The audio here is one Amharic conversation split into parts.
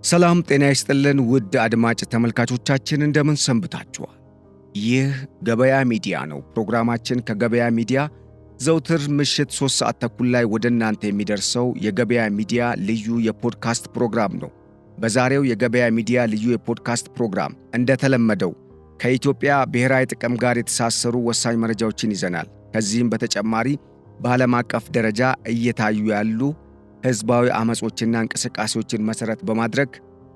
ሰላም ጤና ይስጥልን ውድ አድማጭ ተመልካቾቻችን እንደምን ሰንብታችኋል? ይህ ገበያ ሚዲያ ነው። ፕሮግራማችን ከገበያ ሚዲያ ዘውትር ምሽት 3 ሰዓት ተኩል ላይ ወደ እናንተ የሚደርሰው የገበያ ሚዲያ ልዩ የፖድካስት ፕሮግራም ነው። በዛሬው የገበያ ሚዲያ ልዩ የፖድካስት ፕሮግራም እንደተለመደው ከኢትዮጵያ ብሔራዊ ጥቅም ጋር የተሳሰሩ ወሳኝ መረጃዎችን ይዘናል። ከዚህም በተጨማሪ በዓለም አቀፍ ደረጃ እየታዩ ያሉ ህዝባዊ አመጾችና እንቅስቃሴዎችን መሰረት በማድረግ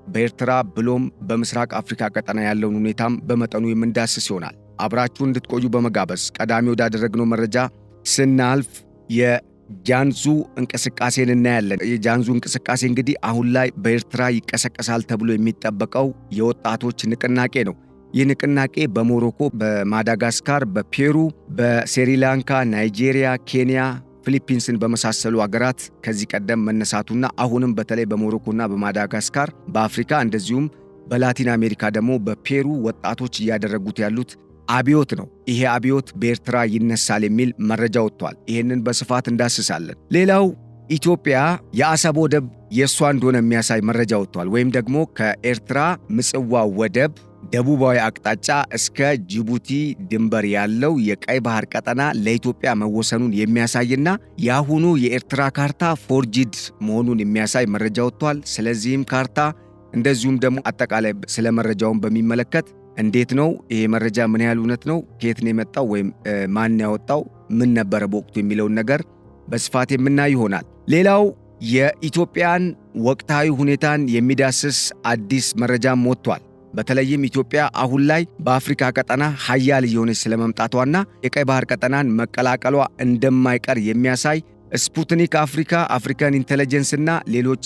በኤርትራ ብሎም በምስራቅ አፍሪካ ቀጠና ያለውን ሁኔታም በመጠኑ የምንዳስስ ይሆናል። አብራችሁን እንድትቆዩ በመጋበዝ ቀዳሚ ወዳደረግነው መረጃ ስናልፍ የጃንዙ እንቅስቃሴን እናያለን። የጃንዙ እንቅስቃሴ እንግዲህ አሁን ላይ በኤርትራ ይቀሰቀሳል ተብሎ የሚጠበቀው የወጣቶች ንቅናቄ ነው። ይህ ንቅናቄ በሞሮኮ፣ በማዳጋስካር፣ በፔሩ፣ በስሪላንካ፣ ናይጄሪያ፣ ኬንያ፣ ፊሊፒንስን በመሳሰሉ አገራት ከዚህ ቀደም መነሳቱና አሁንም በተለይ በሞሮኮና በማዳጋስካር በአፍሪካ እንደዚሁም በላቲን አሜሪካ ደግሞ በፔሩ ወጣቶች እያደረጉት ያሉት አብዮት ነው። ይሄ አብዮት በኤርትራ ይነሳል የሚል መረጃ ወጥቷል። ይህንን በስፋት እንዳስሳለን። ሌላው ኢትዮጵያ የአሰብ ወደብ የእሷ እንደሆነ የሚያሳይ መረጃ ወጥቷል። ወይም ደግሞ ከኤርትራ ምጽዋ ወደብ ደቡባዊ አቅጣጫ እስከ ጅቡቲ ድንበር ያለው የቀይ ባህር ቀጠና ለኢትዮጵያ መወሰኑን የሚያሳይና የአሁኑ የኤርትራ ካርታ ፎርጂድ መሆኑን የሚያሳይ መረጃ ወጥቷል። ስለዚህም ካርታ እንደዚሁም ደግሞ አጠቃላይ ስለ መረጃውን በሚመለከት እንዴት ነው ይሄ መረጃ፣ ምን ያህል እውነት ነው፣ ከየት ነው የመጣው፣ ወይም ማን ያወጣው፣ ምን ነበረ በወቅቱ የሚለውን ነገር በስፋት የምናይ ይሆናል። ሌላው የኢትዮጵያን ወቅታዊ ሁኔታን የሚዳስስ አዲስ መረጃም ወጥቷል። በተለይም ኢትዮጵያ አሁን ላይ በአፍሪካ ቀጠና ሀያል እየሆነች ስለመምጣቷና የቀይ ባህር ቀጠናን መቀላቀሏ እንደማይቀር የሚያሳይ ስፑትኒክ አፍሪካ፣ አፍሪካን ኢንተለጀንስ እና ሌሎች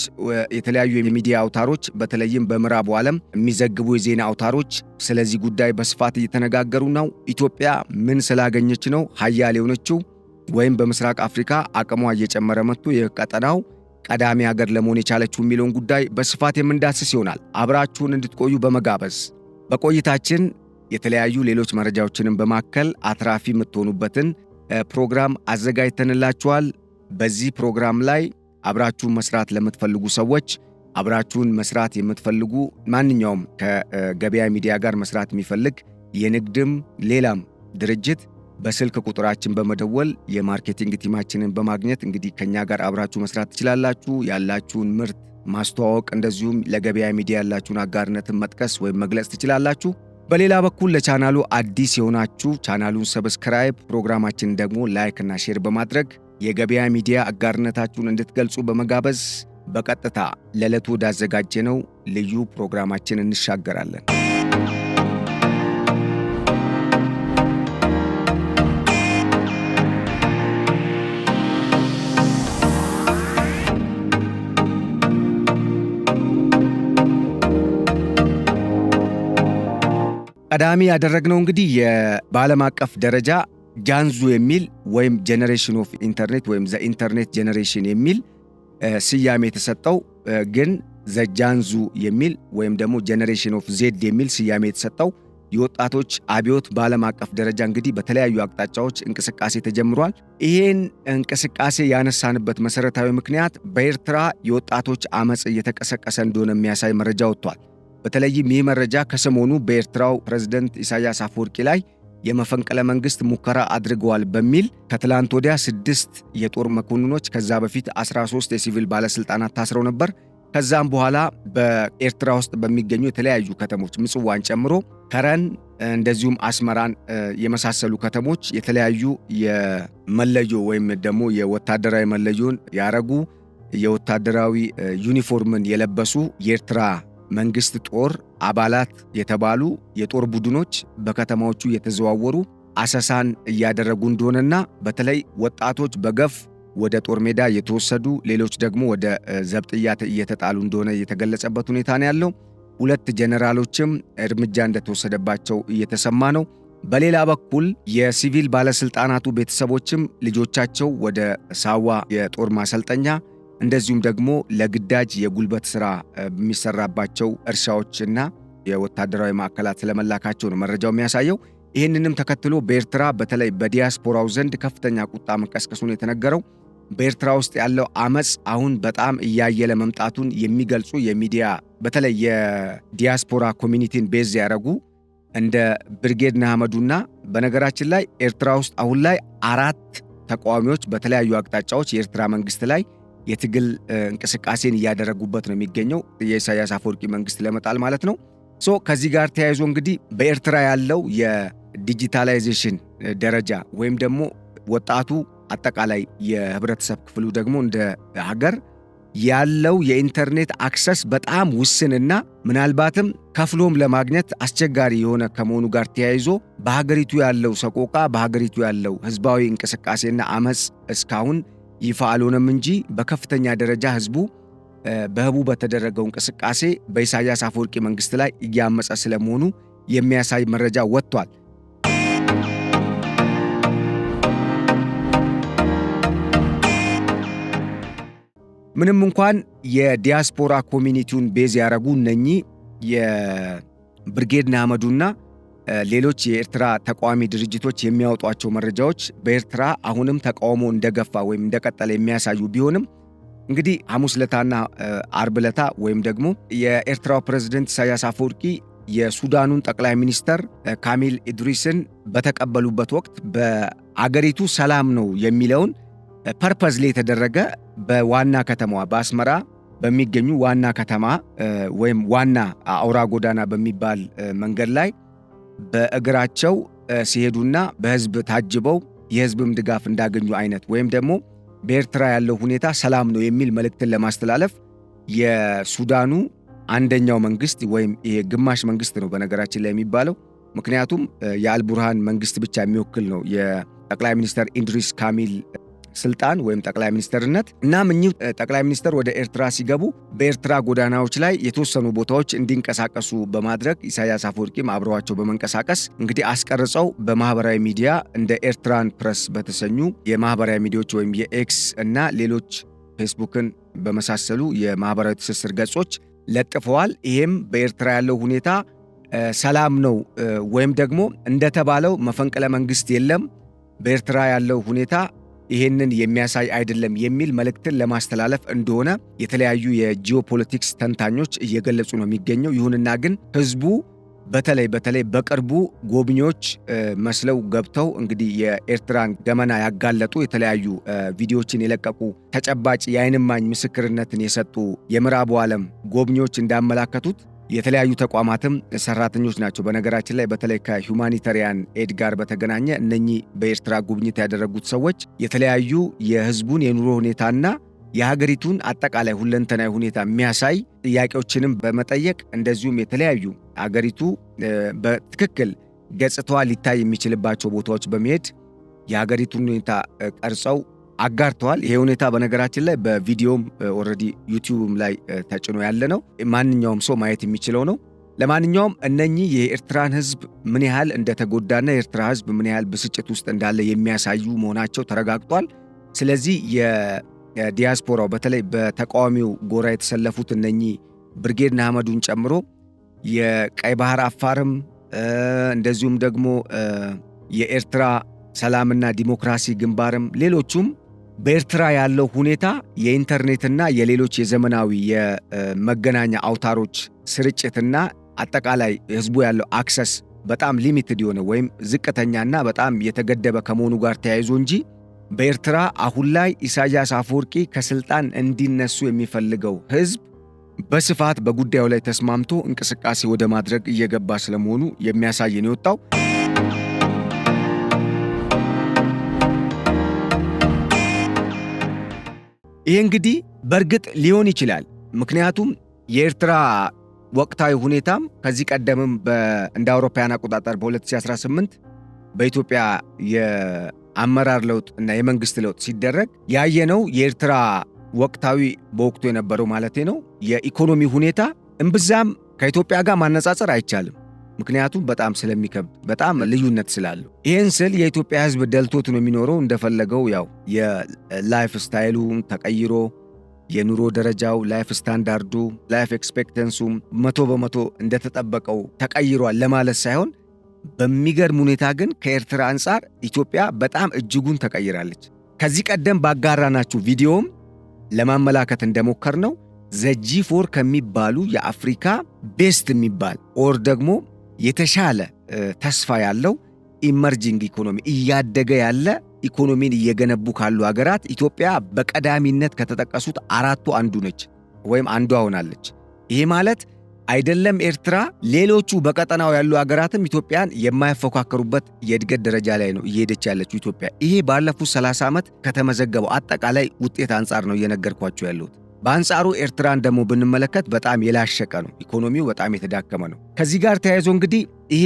የተለያዩ የሚዲያ አውታሮች በተለይም በምዕራቡ ዓለም የሚዘግቡ የዜና አውታሮች ስለዚህ ጉዳይ በስፋት እየተነጋገሩ ነው። ኢትዮጵያ ምን ስላገኘች ነው ሀያል የሆነችው ወይም በምስራቅ አፍሪካ አቅሟ እየጨመረ መጥቶ የቀጠናው ቀዳሚ ሀገር ለመሆን የቻለችው የሚለውን ጉዳይ በስፋት የምንዳስስ ይሆናል። አብራችሁን እንድትቆዩ በመጋበዝ በቆይታችን የተለያዩ ሌሎች መረጃዎችንም በማከል አትራፊ የምትሆኑበትን ፕሮግራም አዘጋጅተንላችኋል። በዚህ ፕሮግራም ላይ አብራችሁን መስራት ለምትፈልጉ ሰዎች፣ አብራችሁን መስራት የምትፈልጉ ማንኛውም ከገበያ ሚዲያ ጋር መስራት የሚፈልግ የንግድም ሌላም ድርጅት በስልክ ቁጥራችን በመደወል የማርኬቲንግ ቲማችንን በማግኘት እንግዲህ ከኛ ጋር አብራችሁ መስራት ትችላላችሁ። ያላችሁን ምርት ማስተዋወቅ እንደዚሁም ለገበያ ሚዲያ ያላችሁን አጋርነትን መጥቀስ ወይም መግለጽ ትችላላችሁ። በሌላ በኩል ለቻናሉ አዲስ የሆናችሁ ቻናሉን ሰብስክራይብ፣ ፕሮግራማችንን ደግሞ ላይክ እና ሼር በማድረግ የገበያ ሚዲያ አጋርነታችሁን እንድትገልጹ በመጋበዝ በቀጥታ ለዕለቱ ወዳዘጋጀነው ልዩ ፕሮግራማችን እንሻገራለን። ቀዳሚ ያደረግነው እንግዲህ በዓለም አቀፍ ደረጃ ጃንዙ የሚል ወይም ጄኔሬሽን ኦፍ ኢንተርኔት ወይም ዘ ኢንተርኔት ጄኔሬሽን የሚል ስያሜ የተሰጠው ግን ዘ ጃንዙ የሚል ወይም ደግሞ ጄኔሬሽን ኦፍ ዜድ የሚል ስያሜ የተሰጠው የወጣቶች አብዮት በዓለም አቀፍ ደረጃ እንግዲህ በተለያዩ አቅጣጫዎች እንቅስቃሴ ተጀምሯል። ይሄን እንቅስቃሴ ያነሳንበት መሰረታዊ ምክንያት በኤርትራ የወጣቶች አመጽ እየተቀሰቀሰ እንደሆነ የሚያሳይ መረጃ ወጥቷል። በተለይም ይህ መረጃ ከሰሞኑ በኤርትራው ፕሬዝዳንት ኢሳያስ አፈወርቂ ላይ የመፈንቅለ መንግስት ሙከራ አድርገዋል በሚል ከትላንት ወዲያ 6 የጦር መኮንኖች ከዛ በፊት 13 የሲቪል ባለስልጣናት ታስረው ነበር። ከዛም በኋላ በኤርትራ ውስጥ በሚገኙ የተለያዩ ከተሞች ምጽዋን ጨምሮ ከረን እንደዚሁም አስመራን የመሳሰሉ ከተሞች የተለያዩ የመለዮ ወይም ደግሞ የወታደራዊ መለዮን ያረጉ የወታደራዊ ዩኒፎርምን የለበሱ የኤርትራ መንግስት ጦር አባላት የተባሉ የጦር ቡድኖች በከተማዎቹ የተዘዋወሩ አሰሳን እያደረጉ እንደሆነና በተለይ ወጣቶች በገፍ ወደ ጦር ሜዳ የተወሰዱ፣ ሌሎች ደግሞ ወደ ዘብጥያ እየተጣሉ እንደሆነ የተገለጸበት ሁኔታ ነው ያለው። 2 ጄኔራሎችም እርምጃ እንደተወሰደባቸው እየተሰማ ነው። በሌላ በኩል የሲቪል ባለስልጣናቱ ቤተሰቦችም ልጆቻቸው ወደ ሳዋ የጦር ማሰልጠኛ እንደዚሁም ደግሞ ለግዳጅ የጉልበት ሥራ በሚሰራባቸው እርሻዎችና የወታደራዊ ማዕከላት ስለመላካቸው ነው መረጃው የሚያሳየው። ይህንንም ተከትሎ በኤርትራ በተለይ በዲያስፖራው ዘንድ ከፍተኛ ቁጣ መቀስቀሱን የተነገረው በኤርትራ ውስጥ ያለው አመፅ አሁን በጣም እያየለ መምጣቱን የሚገልጹ የሚዲያ በተለይ የዲያስፖራ ኮሚኒቲን ቤዝ ያደረጉ እንደ ብርጌድ ንሓመዱና በነገራችን ላይ ኤርትራ ውስጥ አሁን ላይ 4 ተቃዋሚዎች በተለያዩ አቅጣጫዎች የኤርትራ መንግስት ላይ የትግል እንቅስቃሴን እያደረጉበት ነው የሚገኘው የኢሳያስ አፈወርቂ መንግስት ለመጣል ማለት ነው። ከዚህ ጋር ተያይዞ እንግዲህ በኤርትራ ያለው የዲጂታላይዜሽን ደረጃ ወይም ደግሞ ወጣቱ አጠቃላይ የህብረተሰብ ክፍሉ ደግሞ እንደ ሀገር ያለው የኢንተርኔት አክሰስ በጣም ውስንና ምናልባትም ከፍሎም ለማግኘት አስቸጋሪ የሆነ ከመሆኑ ጋር ተያይዞ በሀገሪቱ ያለው ሰቆቃ በሀገሪቱ ያለው ህዝባዊ እንቅስቃሴና አመፅ እስካሁን ይፋ አልሆነም እንጂ በከፍተኛ ደረጃ ህዝቡ በህቡ በተደረገው እንቅስቃሴ በኢሳያስ አፈወርቂ መንግስት ላይ እያመፀ ስለመሆኑ የሚያሳይ መረጃ ወጥቷል። ምንም እንኳን የዲያስፖራ ኮሚኒቲውን ቤዝ ያደረጉ እነኚህ የብርጌድ ንሓመዱና ሌሎች የኤርትራ ተቃዋሚ ድርጅቶች የሚያወጧቸው መረጃዎች በኤርትራ አሁንም ተቃውሞ እንደገፋ ወይም እንደቀጠለ የሚያሳዩ ቢሆንም እንግዲህ ሐሙስ ለታና አርብ ለታ ወይም ደግሞ የኤርትራው ፕሬዝዳንት ኢሳያስ አፈወርቂ የሱዳኑን ጠቅላይ ሚኒስተር ካሚል ኢድሪስን በተቀበሉበት ወቅት በአገሪቱ ሰላም ነው የሚለውን ፐርፐዝሊ የተደረገ በዋና ከተማዋ በአስመራ በሚገኙ ዋና ከተማ ወይም ዋና አውራ ጎዳና በሚባል መንገድ ላይ በእግራቸው ሲሄዱና በህዝብ ታጅበው የህዝብም ድጋፍ እንዳገኙ አይነት ወይም ደግሞ በኤርትራ ያለው ሁኔታ ሰላም ነው የሚል መልእክትን ለማስተላለፍ የሱዳኑ አንደኛው መንግስት ወይም ይሄ ግማሽ መንግስት ነው በነገራችን ላይ የሚባለው ምክንያቱም የአልቡርሃን መንግስት ብቻ የሚወክል ነው የጠቅላይ ሚኒስተር ኢድሪስ ካሚል ስልጣን ወይም ጠቅላይ ሚኒስተርነት እና እኚህ ጠቅላይ ሚኒስተር ወደ ኤርትራ ሲገቡ በኤርትራ ጎዳናዎች ላይ የተወሰኑ ቦታዎች እንዲንቀሳቀሱ በማድረግ ኢሳያስ አፈወርቂም አብረዋቸው በመንቀሳቀስ እንግዲህ አስቀርጸው በማህበራዊ ሚዲያ እንደ ኤርትራን ፕረስ በተሰኙ የማህበራዊ ሚዲያዎች ወይም የኤክስ እና ሌሎች ፌስቡክን በመሳሰሉ የማህበራዊ ትስስር ገጾች ለጥፈዋል። ይሄም በኤርትራ ያለው ሁኔታ ሰላም ነው ወይም ደግሞ እንደተባለው መፈንቅለ መንግስት የለም፣ በኤርትራ ያለው ሁኔታ ይሄንን የሚያሳይ አይደለም የሚል መልእክትን ለማስተላለፍ እንደሆነ የተለያዩ የጂኦፖለቲክስ ተንታኞች እየገለጹ ነው የሚገኘው። ይሁንና ግን ህዝቡ በተለይ በቅርቡ ጎብኚዎች መስለው ገብተው እንግዲህ የኤርትራን ገመና ያጋለጡ የተለያዩ ቪዲዮዎችን የለቀቁ ተጨባጭ የዓይን እማኝ ምስክርነትን የሰጡ የምዕራቡ ዓለም ጎብኚዎች እንዳመላከቱት የተለያዩ ተቋማትም ሰራተኞች ናቸው። በነገራችን ላይ በተለይ ከሁማኒታሪያን ኤድ ጋር በተገናኘ እነኚህ በኤርትራ ጉብኝት ያደረጉት ሰዎች የተለያዩ የህዝቡን የኑሮ ሁኔታና የሀገሪቱን አጠቃላይ ሁለንተናዊ ሁኔታ የሚያሳይ ጥያቄዎችንም በመጠየቅ እንደዚሁም የተለያዩ ሀገሪቱ በትክክል ገጽታዋ ሊታይ የሚችልባቸው ቦታዎች በመሄድ የሀገሪቱን ሁኔታ ቀርጸው አጋርተዋል። ይሄ ሁኔታ በነገራችን ላይ በቪዲዮም ኦልሬዲ ዩቲዩብም ላይ ተጭኖ ያለ ነው። ማንኛውም ሰው ማየት የሚችለው ነው። ለማንኛውም እነኚህ የኤርትራን ህዝብ ምን ያህል እንደተጎዳና የኤርትራ ህዝብ ምን ያህል ብስጭት ውስጥ እንዳለ የሚያሳዩ መሆናቸው ተረጋግጧል። ስለዚህ የዲያስፖራው በተለይ በተቃዋሚው ጎራ የተሰለፉት እነኚህ ብርጌድ ንሓመዱን ጨምሮ የቀይ ባህር አፋርም እንደዚሁም ደግሞ የኤርትራ ሰላምና ዲሞክራሲ ግንባርም ሌሎቹም በኤርትራ ያለው ሁኔታ የኢንተርኔትና የሌሎች የዘመናዊ የመገናኛ አውታሮች ስርጭትና አጠቃላይ ህዝቡ ያለው አክሰስ በጣም ሊሚትድ የሆነ ወይም ዝቅተኛና በጣም የተገደበ ከመሆኑ ጋር ተያይዞ እንጂ በኤርትራ አሁን ላይ ኢሳያስ አፈወርቂ ከስልጣን እንዲነሱ የሚፈልገው ህዝብ በስፋት በጉዳዩ ላይ ተስማምቶ እንቅስቃሴ ወደ ማድረግ እየገባ ስለመሆኑ የሚያሳይ ነው የወጣው። ይሄ እንግዲህ በእርግጥ ሊሆን ይችላል። ምክንያቱም የኤርትራ ወቅታዊ ሁኔታም ከዚህ ቀደምም እንደ አውሮፓውያን አቆጣጠር በ2018 በኢትዮጵያ የአመራር ለውጥ እና የመንግስት ለውጥ ሲደረግ ያየነው የኤርትራ ወቅታዊ በወቅቱ የነበረው ማለቴ ነው የኢኮኖሚ ሁኔታ እምብዛም ከኢትዮጵያ ጋር ማነጻጸር አይቻልም። ምክንያቱም በጣም ስለሚከብድ በጣም ልዩነት ስላለው። ይህን ስል የኢትዮጵያ ህዝብ ደልቶት ነው የሚኖረው እንደፈለገው ያው የላይፍ ስታይሉ ተቀይሮ የኑሮ ደረጃው ላይፍ ስታንዳርዱ ላይፍ ኤክስፔክተንሱም 100% እንደተጠበቀው ተቀይሯል ለማለት ሳይሆን በሚገርም ሁኔታ ግን ከኤርትራ አንጻር ኢትዮጵያ በጣም እጅጉን ተቀይራለች። ከዚህ ቀደም ባጋራናችሁ ቪዲዮም ለማመላከት እንደሞከርነው ዘጂ4 ከሚባሉ የአፍሪካ ቤስት የሚባል ኦር ደግሞ የተሻለ ተስፋ ያለው ኢመርጂንግ ኢኮኖሚ እያደገ ያለ ኢኮኖሚን እየገነቡ ካሉ ሀገራት ኢትዮጵያ በቀዳሚነት ከተጠቀሱት አራቱ አንዱ ነች ወይም አንዷ ሆናለች። ይሄ ማለት አይደለም ኤርትራ፣ ሌሎቹ በቀጠናው ያሉ ሀገራትም ኢትዮጵያን የማይፎካከሩበት የእድገት ደረጃ ላይ ነው እየሄደች ያለችው ኢትዮጵያ። ይሄ ባለፉት 30 ዓመት ከተመዘገበው አጠቃላይ ውጤት አንጻር ነው እየነገርኳችሁ ያለሁት። በአንጻሩ ኤርትራን ደግሞ ብንመለከት በጣም የላሸቀ ነው፣ ኢኮኖሚው በጣም የተዳከመ ነው። ከዚህ ጋር ተያይዞ እንግዲህ ይሄ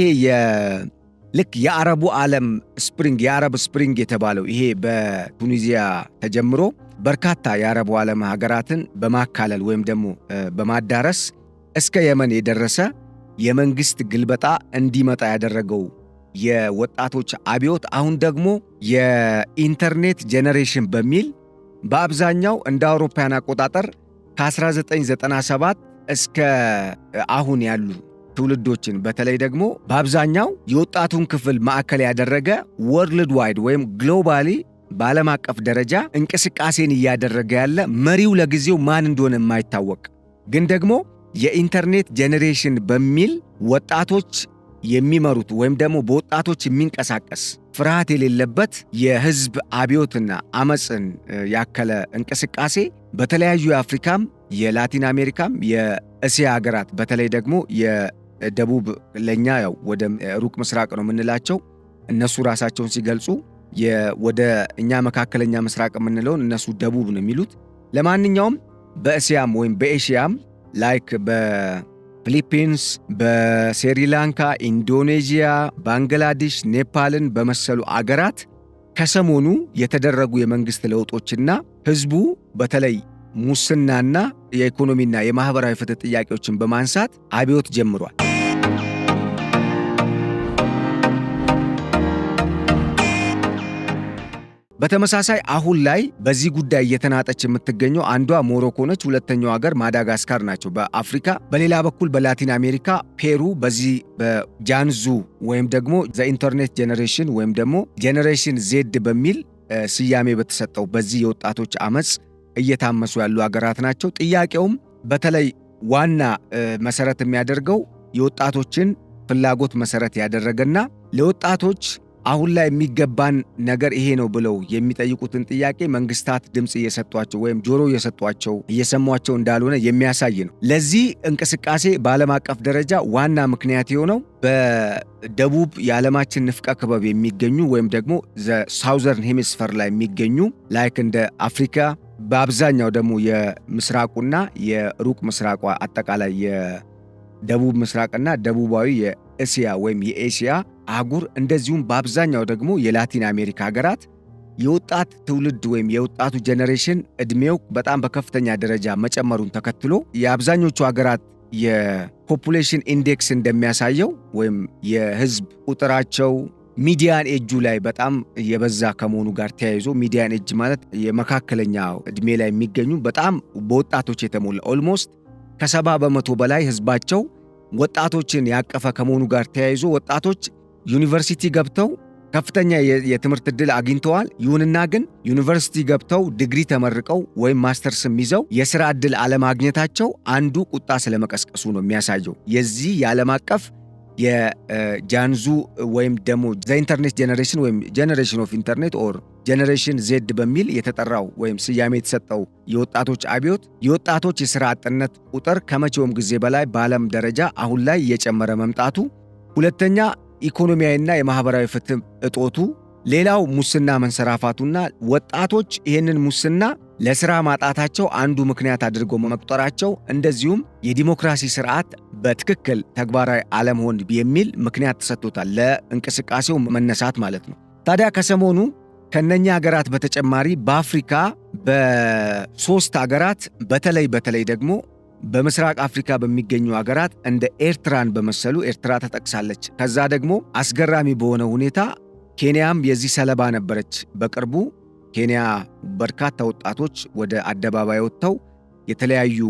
ልክ የአረቡ ዓለም ስፕሪንግ የአረብ ስፕሪንግ የተባለው ይሄ በቱኒዚያ ተጀምሮ በርካታ የአረቡ ዓለም ሀገራትን በማካለል ወይም ደግሞ በማዳረስ እስከ የመን የደረሰ የመንግስት ግልበጣ እንዲመጣ ያደረገው የወጣቶች አብዮት አሁን ደግሞ የኢንተርኔት ጄኔሬሽን በሚል በአብዛኛው እንደ አውሮፓውያን አቆጣጠር ከ1997 እስከ አሁን ያሉ ትውልዶችን በተለይ ደግሞ በአብዛኛው የወጣቱን ክፍል ማዕከል ያደረገ ወርልድ ዋይድ ወይም ግሎባሊ በዓለም አቀፍ ደረጃ እንቅስቃሴን እያደረገ ያለ መሪው ለጊዜው ማን እንደሆነ የማይታወቅ ግን ደግሞ የኢንተርኔት ጄኔሬሽን በሚል ወጣቶች የሚመሩት ወይም ደግሞ በወጣቶች የሚንቀሳቀስ ፍርሃት የሌለበት የህዝብ አብዮትና አመፅን ያከለ እንቅስቃሴ በተለያዩ የአፍሪካም የላቲን አሜሪካም የእስያ ሀገራት በተለይ ደግሞ የደቡብ ለኛ ያው ወደ ሩቅ ምስራቅ ነው የምንላቸው እነሱ ራሳቸውን ሲገልጹ ወደ እኛ መካከለኛ ምስራቅ የምንለውን እነሱ ደቡብ ነው የሚሉት። ለማንኛውም በእስያም ወይም በኤሽያም ላይክ በፊሊፒንስ፣ በስሪላንካ፣ ኢንዶኔዥያ፣ ባንግላዴሽ፣ ኔፓልን በመሰሉ አገራት ከሰሞኑ የተደረጉ የመንግስት ለውጦችና ህዝቡ በተለይ ሙስናና የኢኮኖሚና የማህበራዊ ፍትህ ጥያቄዎችን በማንሳት አብዮት ጀምሯል። በተመሳሳይ አሁን ላይ በዚህ ጉዳይ እየተናጠች የምትገኘው አንዷ ሞሮኮ ነች። ሁለተኛው ሀገር ማዳጋስካር ናቸው በአፍሪካ። በሌላ በኩል በላቲን አሜሪካ ፔሩ በዚህ በጃንዙ ወይም ደግሞ ዘኢንተርኔት ጄኔሬሽን ወይም ደግሞ ጄኔሬሽን ዜድ በሚል ስያሜ በተሰጠው በዚህ የወጣቶች አመፅ እየታመሱ ያሉ ሀገራት ናቸው። ጥያቄውም በተለይ ዋና መሰረት የሚያደርገው የወጣቶችን ፍላጎት መሰረት ያደረገና ለወጣቶች አሁን ላይ የሚገባን ነገር ይሄ ነው ብለው የሚጠይቁትን ጥያቄ መንግስታት ድምፅ እየሰጧቸው ወይም ጆሮ እየሰጧቸው እየሰሟቸው እንዳልሆነ የሚያሳይ ነው። ለዚህ እንቅስቃሴ በዓለም አቀፍ ደረጃ ዋና ምክንያት የሆነው በደቡብ የዓለማችን ንፍቀ ክበብ የሚገኙ ወይም ደግሞ ሳውዘርን ሄሚስፈር ላይ የሚገኙ ላይክ እንደ አፍሪካ በአብዛኛው ደግሞ የምስራቁና የሩቅ ምስራቋ አጠቃላይ የደቡብ ምስራቅና ደቡባዊ የእስያ ወይም የኤሽያ አህጉር እንደዚሁም በአብዛኛው ደግሞ የላቲን አሜሪካ ሀገራት የወጣት ትውልድ ወይም የወጣቱ ጄኔሬሽን እድሜው በጣም በከፍተኛ ደረጃ መጨመሩን ተከትሎ የአብዛኞቹ ሀገራት የፖፑሌሽን ኢንዴክስ እንደሚያሳየው ወይም የህዝብ ቁጥራቸው ሚዲያን ኤጁ ላይ በጣም የበዛ ከመሆኑ ጋር ተያይዞ ሚዲያን ኤጅ ማለት የመካከለኛ እድሜ ላይ የሚገኙ በጣም በወጣቶች የተሞላ ኦልሞስት ከ70 በመቶ በላይ ህዝባቸው ወጣቶችን ያቀፈ ከመሆኑ ጋር ተያይዞ ወጣቶች ዩኒቨርሲቲ ገብተው ከፍተኛ የትምህርት ዕድል አግኝተዋል። ይሁንና ግን ዩኒቨርሲቲ ገብተው ዲግሪ ተመርቀው ወይም ማስተርስም ይዘው የሥራ ዕድል አለማግኘታቸው አንዱ ቁጣ ስለመቀስቀሱ ነው የሚያሳየው። የዚህ የዓለም አቀፍ የጃንዙ ወይም ደግሞ ዘኢንተርኔት ጄኔሬሽን ወይም ጄኔሬሽን ኦፍ ኢንተርኔት ኦር ጄኔሬሽን ዜድ በሚል የተጠራው ወይም ስያሜ የተሰጠው የወጣቶች አብዮት የወጣቶች የሥራ አጥነት ቁጥር ከመቼውም ጊዜ በላይ በዓለም ደረጃ አሁን ላይ እየጨመረ መምጣቱ፣ ሁለተኛ ኢኮኖሚያዊና የማህበራዊ ፍትህ እጦቱ፣ ሌላው ሙስና መንሰራፋቱና ወጣቶች ይህንን ሙስና ለሥራ ማጣታቸው አንዱ ምክንያት አድርጎ መቁጠራቸው፣ እንደዚሁም የዲሞክራሲ ስርዓት በትክክል ተግባራዊ አለመሆን የሚል ምክንያት ተሰጥቶታል ለእንቅስቃሴው መነሳት ማለት ነው። ታዲያ ከሰሞኑ ከነኛ ሀገራት በተጨማሪ በአፍሪካ በ3 ሀገራት በተለይ ደግሞ በምስራቅ አፍሪካ በሚገኙ ሀገራት እንደ ኤርትራን በመሰሉ ኤርትራ ተጠቅሳለች። ከዛ ደግሞ አስገራሚ በሆነ ሁኔታ ኬንያም የዚህ ሰለባ ነበረች። በቅርቡ ኬንያ በርካታ ወጣቶች ወደ አደባባይ ወጥተው የተለያዩ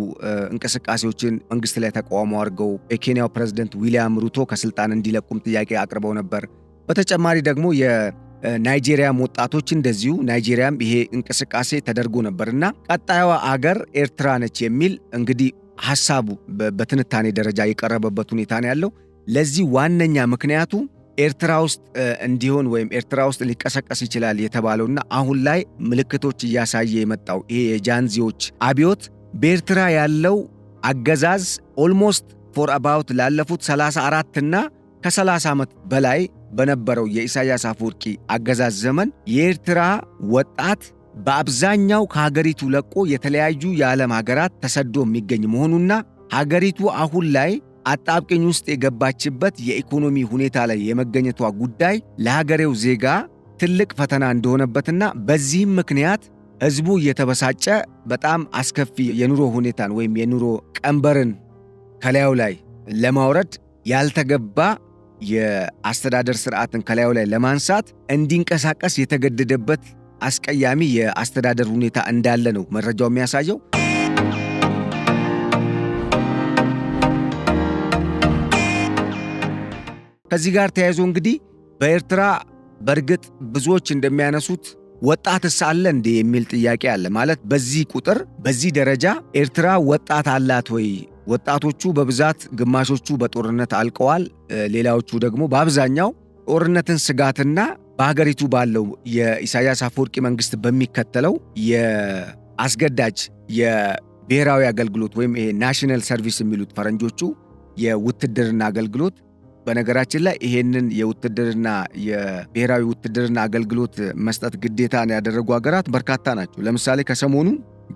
እንቅስቃሴዎችን መንግስት ላይ ተቃውሞ አድርገው የኬንያው ፕሬዝዳንት ዊሊያም ሩቶ ከስልጣን እንዲለቁም ጥያቄ አቅርበው ነበር። በተጨማሪ ደግሞ ናይጄሪያም ወጣቶች እንደዚሁ ናይጄሪያም ይሄ እንቅስቃሴ ተደርጎ ነበርና ቀጣዩዋ አገር ኤርትራ ነች የሚል እንግዲህ ሐሳቡ በትንታኔ ደረጃ የቀረበበት ሁኔታ ነው ያለው። ለዚህ ዋነኛ ምክንያቱ ኤርትራ ውስጥ እንዲሆን ወይም ኤርትራ ውስጥ ሊቀሰቀስ ይችላል የተባለውና አሁን ላይ ምልክቶች እያሳየ የመጣው ይሄ የጃንዚዎች አብዮት በኤርትራ ያለው አገዛዝ ኦልሞስት ፎር አባውት ላለፉት 34 እና ከ30 ዓመት በላይ በነበረው የኢሳያስ አፈወርቂ አገዛዝ ዘመን የኤርትራ ወጣት በአብዛኛው ከሀገሪቱ ለቆ የተለያዩ የዓለም ሀገራት ተሰዶ የሚገኝ መሆኑና ሀገሪቱ አሁን ላይ አጣብቂኝ ውስጥ የገባችበት የኢኮኖሚ ሁኔታ ላይ የመገኘቷ ጉዳይ ለሀገሬው ዜጋ ትልቅ ፈተና እንደሆነበትና በዚህም ምክንያት ሕዝቡ እየተበሳጨ በጣም አስከፊ የኑሮ ሁኔታን ወይም የኑሮ ቀንበርን ከላዩ ላይ ለማውረድ ያልተገባ የአስተዳደር ስርዓትን ከላዩ ላይ ለማንሳት እንዲንቀሳቀስ የተገደደበት አስቀያሚ የአስተዳደር ሁኔታ እንዳለ ነው መረጃው የሚያሳየው። ከዚህ ጋር ተያይዞ እንግዲህ በኤርትራ በእርግጥ ብዙዎች እንደሚያነሱት ወጣትስ አለ እንዴ የሚል ጥያቄ አለ። ማለት በዚህ ቁጥር በዚህ ደረጃ ኤርትራ ወጣት አላት ወይ? ወጣቶቹ በብዛት ግማሾቹ በጦርነት አልቀዋል። ሌላዎቹ ደግሞ በአብዛኛው ጦርነትን ስጋትና በሀገሪቱ ባለው የኢሳያስ አፈወርቂ መንግስት በሚከተለው የአስገዳጅ የብሔራዊ አገልግሎት ወይም ይሄ ናሽናል ሰርቪስ የሚሉት ፈረንጆቹ የውትድርና አገልግሎት። በነገራችን ላይ ይሄንን የውትድርና የብሔራዊ ውትድርና አገልግሎት መስጠት ግዴታን ያደረጉ ሀገራት በርካታ ናቸው። ለምሳሌ ከሰሞኑ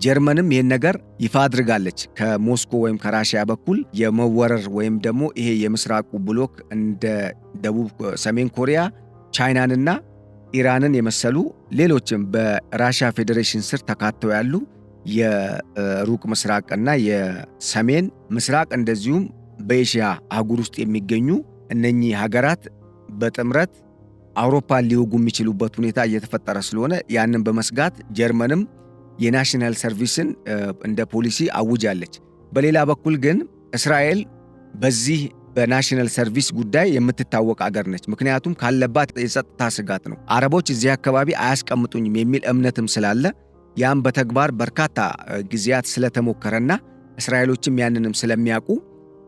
ጀርመንም ይሄን ነገር ይፋ አድርጋለች። ከሞስኮ ወይም ከራሽያ በኩል የመወረር ወይም ደግሞ ይሄ የምስራቁ ብሎክ እንደ ደቡብ ሰሜን ኮሪያ፣ ቻይናንና ኢራንን የመሰሉ ሌሎችም በራሽያ ፌዴሬሽን ስር ተካተው ያሉ የሩቅ ምስራቅና የሰሜን ምስራቅ እንደዚሁም በኤሽያ አህጉር ውስጥ የሚገኙ እነኚህ ሀገራት በጥምረት አውሮፓን ሊወጉ የሚችሉበት ሁኔታ እየተፈጠረ ስለሆነ ያንን በመስጋት ጀርመንም የናሽናል ሰርቪስን እንደ ፖሊሲ አውጃለች። በሌላ በኩል ግን እስራኤል በዚህ በናሽናል ሰርቪስ ጉዳይ የምትታወቅ አገር ነች። ምክንያቱም ካለባት የጸጥታ ስጋት ነው። አረቦች እዚህ አካባቢ አያስቀምጡኝም የሚል እምነትም ስላለ ያም በተግባር በርካታ ጊዜያት ስለተሞከረና እስራኤሎችም ያንንም ስለሚያውቁ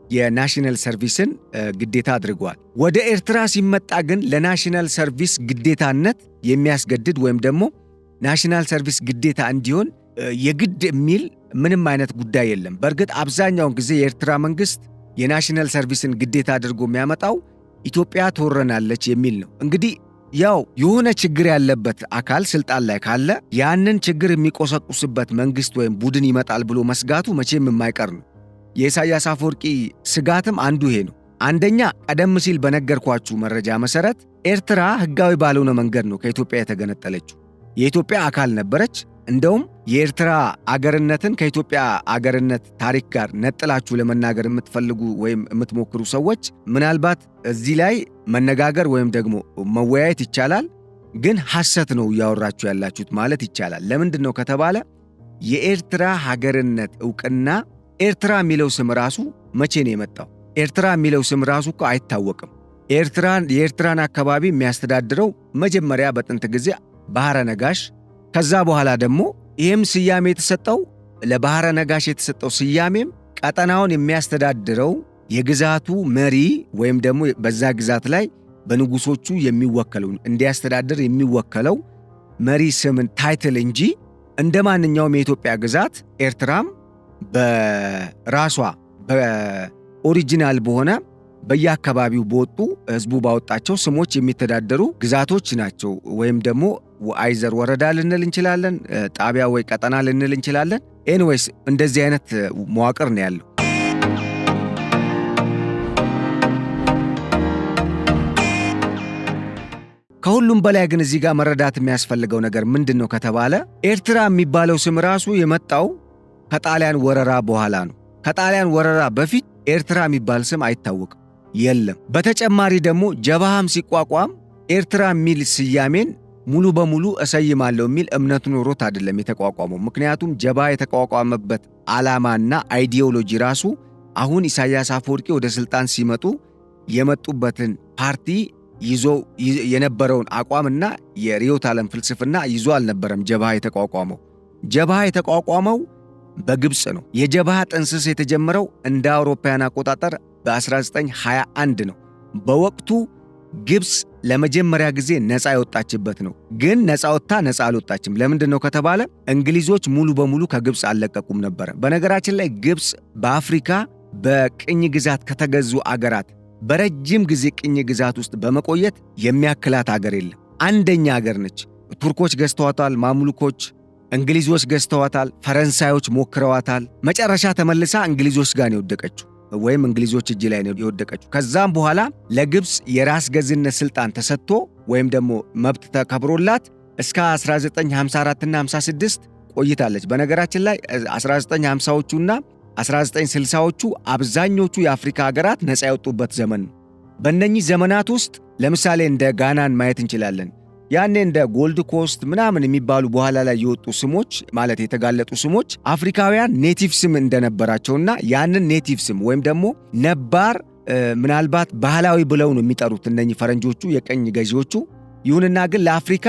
የናሽናል ሰርቪስን ግዴታ አድርገዋል። ወደ ኤርትራ ሲመጣ ግን ለናሽናል ሰርቪስ ግዴታነት የሚያስገድድ ወይም ደግሞ ናሽናል ሰርቪስ ግዴታ እንዲሆን የግድ የሚል ምንም አይነት ጉዳይ የለም። በእርግጥ አብዛኛውን ጊዜ የኤርትራ መንግስት የናሽናል ሰርቪስን ግዴታ አድርጎ የሚያመጣው ኢትዮጵያ ትወረናለች የሚል ነው። እንግዲህ ያው የሆነ ችግር ያለበት አካል ስልጣን ላይ ካለ ያንን ችግር የሚቆሰቁስበት መንግስት ወይም ቡድን ይመጣል ብሎ መስጋቱ መቼም የማይቀር ነው። የኢሳያስ አፈወርቂ ስጋትም አንዱ ይሄ ነው። አንደኛ ቀደም ሲል በነገርኳችሁ መረጃ መሰረት ኤርትራ ህጋዊ ባልሆነ መንገድ ነው ከኢትዮጵያ የተገነጠለችው። የኢትዮጵያ አካል ነበረች። እንደውም የኤርትራ አገርነትን ከኢትዮጵያ አገርነት ታሪክ ጋር ነጥላችሁ ለመናገር የምትፈልጉ ወይም የምትሞክሩ ሰዎች ምናልባት እዚህ ላይ መነጋገር ወይም ደግሞ መወያየት ይቻላል። ግን ሐሰት ነው እያወራችሁ ያላችሁት ማለት ይቻላል። ለምንድን ነው ከተባለ የኤርትራ ሀገርነት ዕውቅና ኤርትራ የሚለው ስም ራሱ መቼ ነው የመጣው? ኤርትራ የሚለው ስም ራሱ እኮ አይታወቅም። የኤርትራን አካባቢ የሚያስተዳድረው መጀመሪያ በጥንት ጊዜ ባህረ ነጋሽ፣ ከዛ በኋላ ደግሞ ይህም ስያሜ የተሰጠው ለባህረ ነጋሽ የተሰጠው ስያሜም ቀጠናውን የሚያስተዳድረው የግዛቱ መሪ ወይም ደግሞ በዛ ግዛት ላይ በንጉሶቹ የሚወከለው እንዲያስተዳድር የሚወከለው መሪ ስምን ታይትል እንጂ እንደ ማንኛውም የኢትዮጵያ ግዛት ኤርትራም በራሷ በኦሪጂናል በሆነ በየአካባቢው በወጡ ህዝቡ ባወጣቸው ስሞች የሚተዳደሩ ግዛቶች ናቸው። ወይም ደግሞ አይዘር ወረዳ ልንል እንችላለን፣ ጣቢያ ወይ ቀጠና ልንል እንችላለን። ኤኒዌይስ እንደዚህ አይነት መዋቅር ነው ያለው። ከሁሉም በላይ ግን እዚህ ጋር መረዳት የሚያስፈልገው ነገር ምንድን ነው ከተባለ ኤርትራ የሚባለው ስም ራሱ የመጣው ከጣሊያን ወረራ በኋላ ነው። ከጣሊያን ወረራ በፊት ኤርትራ የሚባል ስም አይታወቅም፣ የለም። በተጨማሪ ደግሞ ጀብሃም ሲቋቋም ኤርትራ የሚል ስያሜን ሙሉ በሙሉ እሰይማለሁ የሚል እምነት ኖሮት አይደለም የተቋቋመው። ምክንያቱም ጀብሃ የተቋቋመበት ዓላማና አይዲዮሎጂ ራሱ አሁን ኢሳያስ አፈወርቂ ወደ ስልጣን ሲመጡ የመጡበትን ፓርቲ ይዞ የነበረውን አቋምና የርዕዮተ ዓለም ፍልስፍና ይዞ አልነበረም ጀብሃ የተቋቋመው። ጀብሃ የተቋቋመው በግብፅ ነው። የጀብሃ ጥንስስ የተጀመረው እንደ አውሮፓውያን አቆጣጠር በ1921 ነው። በወቅቱ ግብፅ ለመጀመሪያ ጊዜ ነፃ የወጣችበት ነው። ግን ነፃ ወጥታ ነፃ አልወጣችም። ለምንድን ነው ከተባለ እንግሊዞች ሙሉ በሙሉ ከግብፅ አልለቀቁም ነበረ። በነገራችን ላይ ግብፅ በአፍሪካ በቅኝ ግዛት ከተገዙ አገራት በረጅም ጊዜ ቅኝ ግዛት ውስጥ በመቆየት የሚያክላት አገር የለም። አንደኛ አገር ነች። ቱርኮች ገዝተዋታል፣ ማምሉኮች እንግሊዞች ገዝተዋታል፣ ፈረንሳዮች ሞክረዋታል። መጨረሻ ተመልሳ እንግሊዞች ጋር ነው የወደቀችው፣ ወይም እንግሊዞች እጅ ላይ ነው የወደቀችው። ከዛም በኋላ ለግብፅ የራስ ገዝነት ስልጣን ተሰጥቶ ወይም ደግሞ መብት ተከብሮላት እስከ 1954 እና 56 ቆይታለች። በነገራችን ላይ 1950ዎቹና 1960ዎቹ አብዛኞቹ የአፍሪካ ሀገራት ነፃ የወጡበት ዘመን ነው። በእነኚህ ዘመናት ውስጥ ለምሳሌ እንደ ጋናን ማየት እንችላለን። ያኔ እንደ ጎልድ ኮስት ምናምን የሚባሉ በኋላ ላይ የወጡ ስሞች ማለት የተጋለጡ ስሞች አፍሪካውያን ኔቲቭ ስም እንደነበራቸውና ያንን ኔቲቭ ስም ወይም ደግሞ ነባር ምናልባት ባህላዊ ብለው ነው የሚጠሩት እነኚህ ፈረንጆቹ የቀኝ ገዢዎቹ። ይሁንና ግን ለአፍሪካ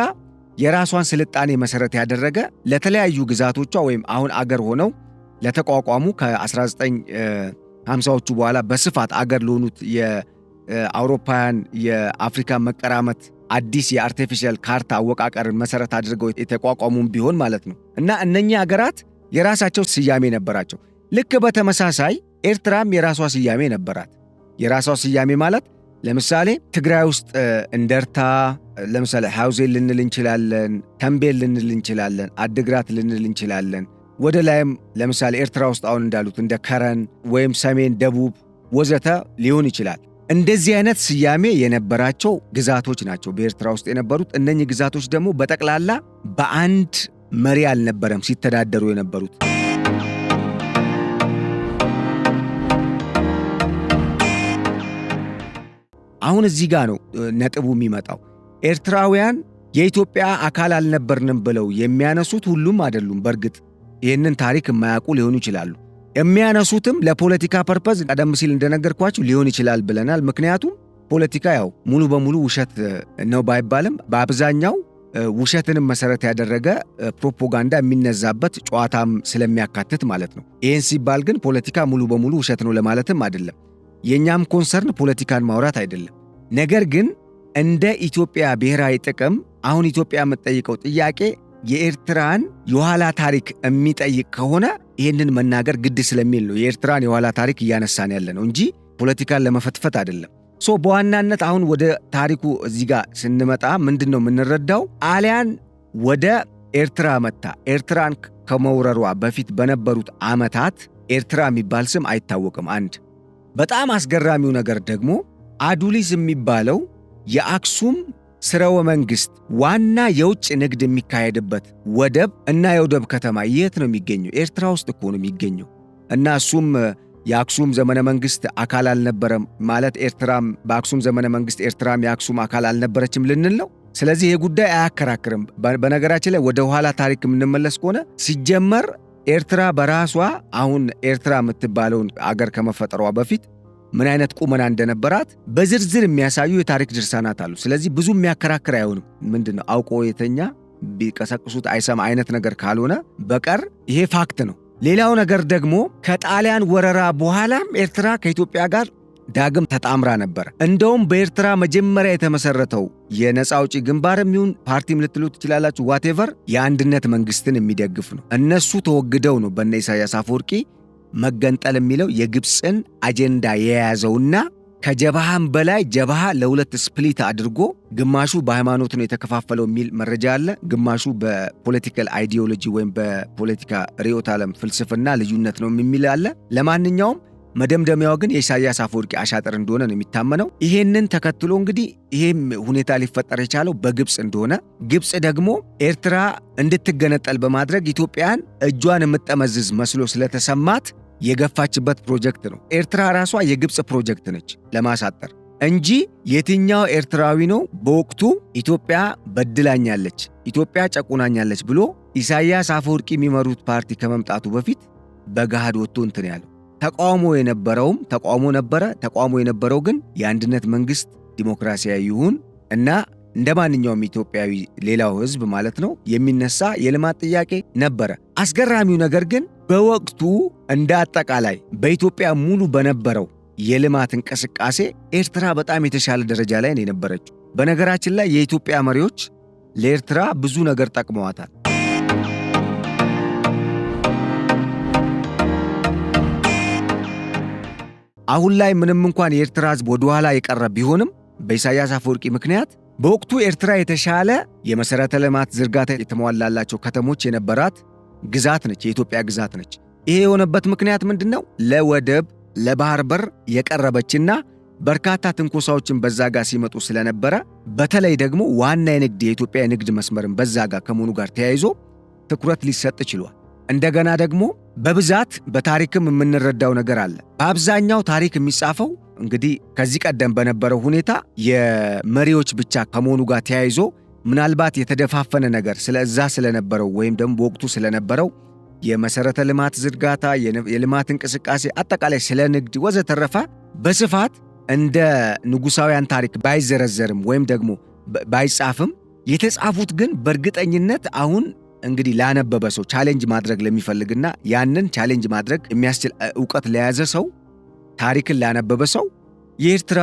የራሷን ስልጣኔ መሰረት ያደረገ ለተለያዩ ግዛቶቿ ወይም አሁን አገር ሆነው ለተቋቋሙ ከ1950ዎቹ በኋላ በስፋት አገር ለሆኑት የአውሮፓውያን የአፍሪካ መቀራመት አዲስ የአርቲፊሻል ካርታ አወቃቀርን መሰረት አድርገው የተቋቋሙም ቢሆን ማለት ነው። እና እነኚህ አገራት የራሳቸው ስያሜ ነበራቸው። ልክ በተመሳሳይ ኤርትራም የራሷ ስያሜ ነበራት። የራሷ ስያሜ ማለት ለምሳሌ ትግራይ ውስጥ እንደርታ፣ ለምሳሌ ሐውዜን ልንል እንችላለን፣ ተንቤን ልንል እንችላለን፣ አድግራት ልንል እንችላለን። ወደ ላይም ለምሳሌ ኤርትራ ውስጥ አሁን እንዳሉት እንደ ከረን ወይም ሰሜን፣ ደቡብ ወዘተ ሊሆን ይችላል። እንደዚህ አይነት ስያሜ የነበራቸው ግዛቶች ናቸው በኤርትራ ውስጥ የነበሩት። እነኚህ ግዛቶች ደግሞ በጠቅላላ በአንድ መሪ አልነበረም ሲተዳደሩ የነበሩት። አሁን እዚህ ጋር ነው ነጥቡ የሚመጣው። ኤርትራውያን የኢትዮጵያ አካል አልነበርንም ብለው የሚያነሱት ሁሉም አይደሉም። በእርግጥ ይህንን ታሪክ የማያውቁ ሊሆኑ ይችላሉ። የሚያነሱትም ለፖለቲካ ፐርፐዝ ቀደም ሲል እንደነገርኳችሁ ሊሆን ይችላል ብለናል። ምክንያቱም ፖለቲካ ያው ሙሉ በሙሉ ውሸት ነው ባይባልም በአብዛኛው ውሸትንም መሰረት ያደረገ ፕሮፓጋንዳ የሚነዛበት ጨዋታም ስለሚያካትት ማለት ነው። ይህን ሲባል ግን ፖለቲካ ሙሉ በሙሉ ውሸት ነው ለማለትም አይደለም። የእኛም ኮንሰርን ፖለቲካን ማውራት አይደለም። ነገር ግን እንደ ኢትዮጵያ ብሔራዊ ጥቅም አሁን ኢትዮጵያ የምትጠይቀው ጥያቄ የኤርትራን የኋላ ታሪክ የሚጠይቅ ከሆነ ይህንን መናገር ግድ ስለሚል ነው የኤርትራን የኋላ ታሪክ እያነሳን ያለ ነው እንጂ ፖለቲካን ለመፈትፈት አይደለም። በዋናነት አሁን ወደ ታሪኩ እዚህ ጋር ስንመጣ ምንድን ነው የምንረዳው? ጣሊያን ወደ ኤርትራ መታ ኤርትራን ከመውረሯ በፊት በነበሩት ዓመታት ኤርትራ የሚባል ስም አይታወቅም። አንድ በጣም አስገራሚው ነገር ደግሞ አዱሊስ የሚባለው የአክሱም ስርወ መንግስት ዋና የውጭ ንግድ የሚካሄድበት ወደብ እና የወደብ ከተማ የት ነው የሚገኘው? ኤርትራ ውስጥ እኮ ነው የሚገኘው። እና እሱም የአክሱም ዘመነ መንግስት አካል አልነበረም ማለት ኤርትራም በአክሱም ዘመነ መንግስት ኤርትራም የአክሱም አካል አልነበረችም ልንል ነው። ስለዚህ ይህ ጉዳይ አያከራክርም። በነገራችን ላይ ወደ ኋላ ታሪክ የምንመለስ ከሆነ ሲጀመር ኤርትራ በራሷ አሁን ኤርትራ የምትባለውን አገር ከመፈጠሯ በፊት ምን አይነት ቁመና እንደነበራት በዝርዝር የሚያሳዩ የታሪክ ድርሳናት አሉ። ስለዚህ ብዙ የሚያከራክር አይሆንም። ምንድነው አውቆ የተኛ ቢቀሰቅሱት አይሰማ አይነት ነገር ካልሆነ በቀር ይሄ ፋክት ነው። ሌላው ነገር ደግሞ ከጣሊያን ወረራ በኋላም ኤርትራ ከኢትዮጵያ ጋር ዳግም ተጣምራ ነበር። እንደውም በኤርትራ መጀመሪያ የተመሰረተው የነፃ አውጪ ግንባርም ይሁን ፓርቲም ልትሉት ትችላላችሁ ዋቴቨር የአንድነት መንግስትን የሚደግፍ ነው። እነሱ ተወግደው ነው በእነ ኢሳያስ አፈወርቂ መገንጠል የሚለው የግብፅን አጀንዳ የያዘውና ከጀብሃም በላይ ጀብሃ ለሁለት ስፕሊት አድርጎ ግማሹ በሃይማኖት ነው የተከፋፈለው የሚል መረጃ አለ። ግማሹ በፖለቲካል አይዲዮሎጂ ወይም በፖለቲካ ርዕዮተ ዓለም ፍልስፍና ልዩነት ነው የሚል አለ። ለማንኛውም መደምደሚያው ግን የኢሳያስ አፈወርቂ አሻጥር እንደሆነ ነው የሚታመነው። ይሄንን ተከትሎ እንግዲህ ይሄም ሁኔታ ሊፈጠር የቻለው በግብፅ እንደሆነ፣ ግብፅ ደግሞ ኤርትራ እንድትገነጠል በማድረግ ኢትዮጵያን እጇን የምጠመዝዝ መስሎ ስለተሰማት የገፋችበት ፕሮጀክት ነው። ኤርትራ ራሷ የግብፅ ፕሮጀክት ነች ለማሳጠር እንጂ የትኛው ኤርትራዊ ነው በወቅቱ ኢትዮጵያ በድላኛለች፣ ኢትዮጵያ ጨቁናኛለች ብሎ ኢሳያስ አፈወርቂ የሚመሩት ፓርቲ ከመምጣቱ በፊት በገሃድ ወጥቶ እንትን ያለው። ተቃውሞ የነበረውም ተቃውሞ ነበረ። ተቃውሞ የነበረው ግን የአንድነት መንግስት ዲሞክራሲያዊ ይሁን እና እንደ ማንኛውም ኢትዮጵያዊ ሌላው ህዝብ ማለት ነው የሚነሳ የልማት ጥያቄ ነበረ። አስገራሚው ነገር ግን በወቅቱ እንደ አጠቃላይ በኢትዮጵያ ሙሉ በነበረው የልማት እንቅስቃሴ ኤርትራ በጣም የተሻለ ደረጃ ላይ ነው የነበረችው። በነገራችን ላይ የኢትዮጵያ መሪዎች ለኤርትራ ብዙ ነገር ጠቅመዋታል። አሁን ላይ ምንም እንኳን የኤርትራ ህዝብ ወደ ኋላ የቀረ ቢሆንም በኢሳያስ አፈወርቂ ምክንያት በወቅቱ ኤርትራ የተሻለ የመሰረተ ልማት ዝርጋታ የተሟላላቸው ከተሞች የነበራት ግዛት ነች፣ የኢትዮጵያ ግዛት ነች። ይሄ የሆነበት ምክንያት ምንድነው? ለወደብ ለባህር በር የቀረበችና በርካታ ትንኮሳዎችን በዛ ጋር ሲመጡ ስለነበረ በተለይ ደግሞ ዋና የኢትዮጵያ የንግድ መስመርን በዛ ጋር ከመሆኑ ጋር ተያይዞ ትኩረት ሊሰጥ ችሏል። እንደገና ደግሞ በብዛት በታሪክም የምንረዳው ነገር አለ። በአብዛኛው ታሪክ የሚጻፈው እንግዲህ ከዚህ ቀደም በነበረው ሁኔታ የመሪዎች ብቻ ከመሆኑ ጋር ተያይዞ ምናልባት የተደፋፈነ ነገር ስለዛ ስለነበረው ወይም ደግሞ በወቅቱ ስለነበረው የመሰረተ ልማት ዝርጋታ፣ የልማት እንቅስቃሴ፣ አጠቃላይ ስለ ንግድ ወዘተረፈ በስፋት እንደ ንጉሳውያን ታሪክ ባይዘረዘርም ወይም ደግሞ ባይጻፍም የተጻፉት ግን በእርግጠኝነት አሁን እንግዲህ ላነበበ ሰው ቻሌንጅ ማድረግ ለሚፈልግና ያንን ቻሌንጅ ማድረግ የሚያስችል ዕውቀት ለያዘ ሰው ታሪክን ላነበበ ሰው የኤርትራ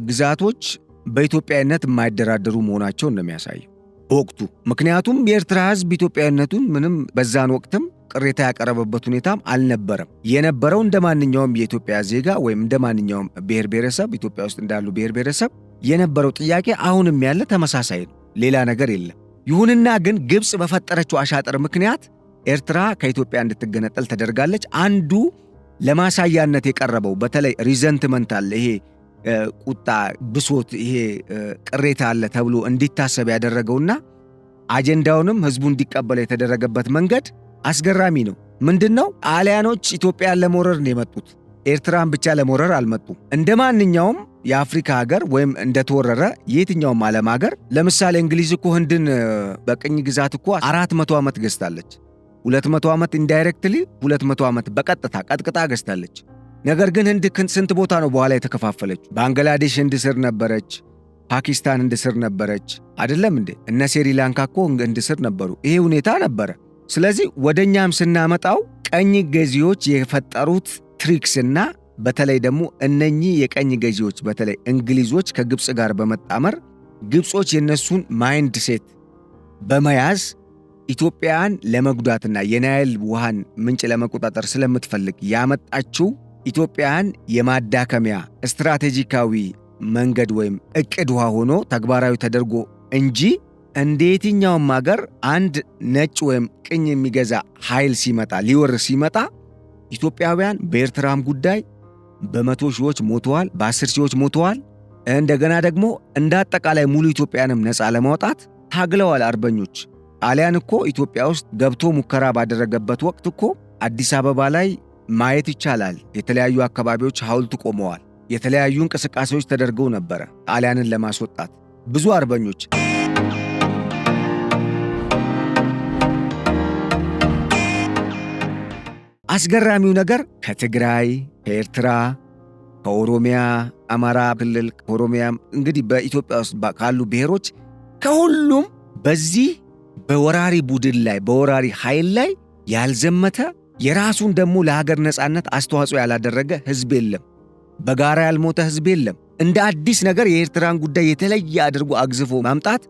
ግዛቶች በኢትዮጵያዊነት የማይደራደሩ መሆናቸውን ነው የሚያሳየው በወቅቱ። ምክንያቱም የኤርትራ ሕዝብ ኢትዮጵያዊነቱን ምንም በዛን ወቅትም ቅሬታ ያቀረበበት ሁኔታም አልነበረም። የነበረው እንደ ማንኛውም የኢትዮጵያ ዜጋ ወይም እንደ ማንኛውም ብሔር ብሔረሰብ ኢትዮጵያ ውስጥ እንዳሉ ብሔር ብሔረሰብ የነበረው ጥያቄ አሁንም ያለ ተመሳሳይ ነው። ሌላ ነገር የለም። ይሁንና ግን ግብፅ በፈጠረችው አሻጥር ምክንያት ኤርትራ ከኢትዮጵያ እንድትገነጠል ተደርጋለች። አንዱ ለማሳያነት የቀረበው በተለይ ሪዘንትመንት አለ፣ ይሄ ቁጣ፣ ብሶት፣ ይሄ ቅሬታ አለ ተብሎ እንዲታሰብ ያደረገውና አጀንዳውንም ህዝቡ እንዲቀበለው የተደረገበት መንገድ አስገራሚ ነው። ምንድነው? ጣሊያኖች ኢትዮጵያን ለመውረር ነው የመጡት። ኤርትራን ብቻ ለመውረር አልመጡም። እንደ ማንኛውም የአፍሪካ ሀገር ወይም እንደተወረረ የትኛውም ዓለም ሀገር ለምሳሌ እንግሊዝ እኮ ህንድን በቅኝ ግዛት እኮ 400 ዓመት ገዝታለች። 200 ዓመት ኢንዳይሬክትሊ፣ 200 ዓመት በቀጥታ ቀጥቅጣ ገዝታለች። ነገር ግን ህንድ ስንት ቦታ ነው በኋላ የተከፋፈለች? ባንግላዴሽ ህንድ ስር ነበረች፣ ፓኪስታን ህንድ ስር ነበረች። አይደለም እንዴ? እነ ስሪላንካ እኮ ህንድ ስር ነበሩ። ይሄ ሁኔታ ነበረ። ስለዚህ ወደኛም ስናመጣው ቀኝ ገዢዎች የፈጠሩት ትሪክስና በተለይ ደግሞ እነኚህ የቀኝ ገዢዎች በተለይ እንግሊዞች ከግብፅ ጋር በመጣመር ግብጾች የነሱን ማይንድ ሴት በመያዝ ኢትዮጵያን ለመጉዳትና የናይል ውሃን ምንጭ ለመቆጣጠር ስለምትፈልግ ያመጣችው ኢትዮጵያን የማዳከሚያ ስትራቴጂካዊ መንገድ ወይም እቅድ ውሃ ሆኖ ተግባራዊ ተደርጎ እንጂ እንደ የትኛውም ሀገር አንድ ነጭ ወይም ቅኝ የሚገዛ ኃይል ሲመጣ ሊወር ሲመጣ ኢትዮጵያውያን በኤርትራም ጉዳይ በመቶ ሺዎች ሞተዋል፣ በ10 ሺዎች ሞተዋል። እንደገና ደግሞ እንደ አጠቃላይ ሙሉ ኢትዮጵያንም ነፃ ለማውጣት ታግለዋል አርበኞች። ጣሊያን እኮ ኢትዮጵያ ውስጥ ገብቶ ሙከራ ባደረገበት ወቅት እኮ አዲስ አበባ ላይ ማየት ይቻላል። የተለያዩ አካባቢዎች ሐውልት ቆመዋል። የተለያዩ እንቅስቃሴዎች ተደርገው ነበረ ጣሊያንን ለማስወጣት ብዙ አርበኞች። አስገራሚው ነገር ከትግራይ፣ ከኤርትራ፣ ከኦሮሚያ፣ አማራ ክልል፣ ከኦሮሚያ እንግዲህ በኢትዮጵያ ውስጥ ካሉ ብሔሮች ከሁሉም በዚህ በወራሪ ቡድን ላይ በወራሪ ኃይል ላይ ያልዘመተ የራሱን ደግሞ ለሀገር ነፃነት አስተዋጽኦ ያላደረገ ህዝብ የለም። በጋራ ያልሞተ ህዝብ የለም። እንደ አዲስ ነገር የኤርትራን ጉዳይ የተለየ አድርጎ አግዝፎ ማምጣት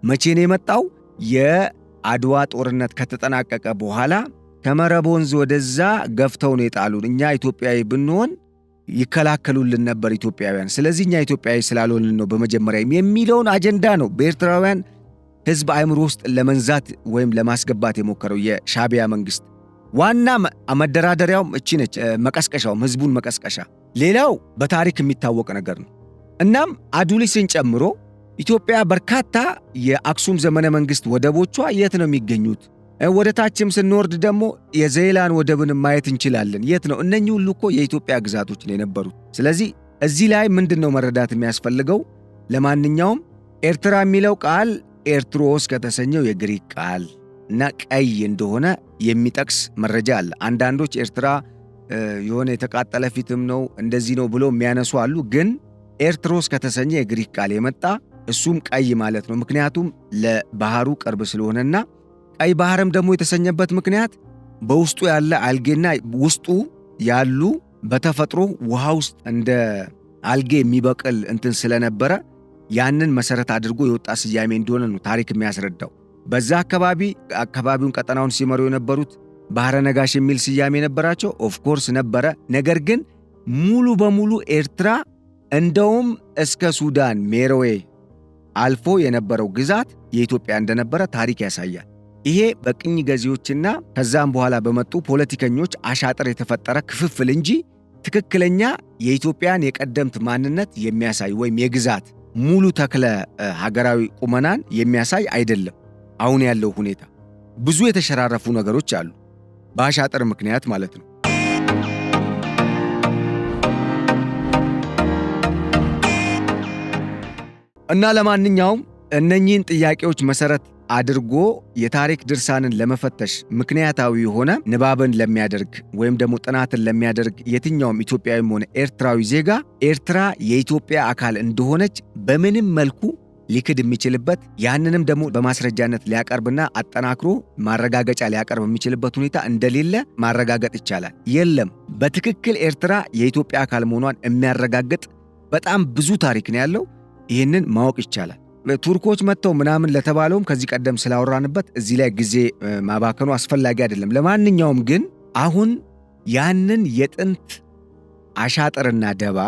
መቼ ነው የመጣው? የአድዋ ጦርነት ከተጠናቀቀ በኋላ ከመረብ ወንዝ ወደዛ ገፍተው ነው የጣሉን። እኛ ኢትዮጵያዊ ብንሆን ይከላከሉልን ነበር ኢትዮጵያውያን። ስለዚህ እኛ ኢትዮጵያዊ ስላልሆንን ነው በመጀመሪያ የሚለውን አጀንዳ ነው በኤርትራውያን ህዝብ አእምሮ ውስጥ ለመንዛት ወይም ለማስገባት የሞከረው የሻዕቢያ መንግስት። ዋና መደራደሪያውም እቺ ነች፣ መቀስቀሻውም ህዝቡን መቀስቀሻ። ሌላው በታሪክ የሚታወቅ ነገር ነው። እናም አዱሊስን ጨምሮ ኢትዮጵያ በርካታ የአክሱም ዘመነ መንግስት ወደቦቿ የት ነው የሚገኙት? ወደ ታችም ስንወርድ ደግሞ የዘይላን ወደብን ማየት እንችላለን። የት ነው? እነኚህ ሁሉ እኮ የኢትዮጵያ ግዛቶች ነው የነበሩት። ስለዚህ እዚህ ላይ ምንድነው መረዳት የሚያስፈልገው? ለማንኛውም ኤርትራ የሚለው ቃል ኤርትሮስ ከተሰኘው የግሪክ ቃል እና ቀይ እንደሆነ የሚጠቅስ መረጃ አለ። አንዳንዶች ኤርትራ የሆነ የተቃጠለ ፊትም ነው እንደዚህ ነው ብሎ የሚያነሱ አሉ። ግን ኤርትሮስ ከተሰኘ የግሪክ ቃል የመጣ እሱም ቀይ ማለት ነው። ምክንያቱም ለባህሩ ቅርብ ስለሆነና ቀይ ባህርም ደግሞ የተሰኘበት ምክንያት በውስጡ ያለ አልጌና ውስጡ ያሉ በተፈጥሮ ውሃ ውስጥ እንደ አልጌ የሚበቅል እንትን ስለነበረ ያንን መሰረት አድርጎ የወጣ ስያሜ እንደሆነ ነው ታሪክ የሚያስረዳው። በዛ አካባቢውን ቀጠናውን ሲመሩ የነበሩት ባህረ ነጋሽ የሚል ስያሜ ነበራቸው። ኦፍኮርስ ነበረ። ነገር ግን ሙሉ በሙሉ ኤርትራ እንደውም እስከ ሱዳን ሜሮዌ አልፎ የነበረው ግዛት የኢትዮጵያ እንደነበረ ታሪክ ያሳያል። ይሄ በቅኝ ገዢዎችና ከዛም በኋላ በመጡ ፖለቲከኞች አሻጥር የተፈጠረ ክፍፍል እንጂ ትክክለኛ የኢትዮጵያን የቀደምት ማንነት የሚያሳይ ወይም የግዛት ሙሉ ተክለ ሀገራዊ ቁመናን የሚያሳይ አይደለም። አሁን ያለው ሁኔታ ብዙ የተሸራረፉ ነገሮች አሉ፣ በአሻጥር ምክንያት ማለት ነው። እና ለማንኛውም እነኚህን ጥያቄዎች መሰረት አድርጎ የታሪክ ድርሳንን ለመፈተሽ ምክንያታዊ የሆነ ንባብን ለሚያደርግ ወይም ደግሞ ጥናትን ለሚያደርግ የትኛውም ኢትዮጵያዊም ሆነ ኤርትራዊ ዜጋ ኤርትራ የኢትዮጵያ አካል እንደሆነች በምንም መልኩ ሊክድ የሚችልበት ያንንም ደግሞ በማስረጃነት ሊያቀርብና አጠናክሮ ማረጋገጫ ሊያቀርብ የሚችልበት ሁኔታ እንደሌለ ማረጋገጥ ይቻላል። የለም፣ በትክክል ኤርትራ የኢትዮጵያ አካል መሆኗን የሚያረጋግጥ በጣም ብዙ ታሪክ ነው ያለው። ይህንን ማወቅ ይቻላል። ቱርኮች መጥተው ምናምን ለተባለውም ከዚህ ቀደም ስላወራንበት እዚህ ላይ ጊዜ ማባከኑ አስፈላጊ አይደለም። ለማንኛውም ግን አሁን ያንን የጥንት አሻጥርና ደባ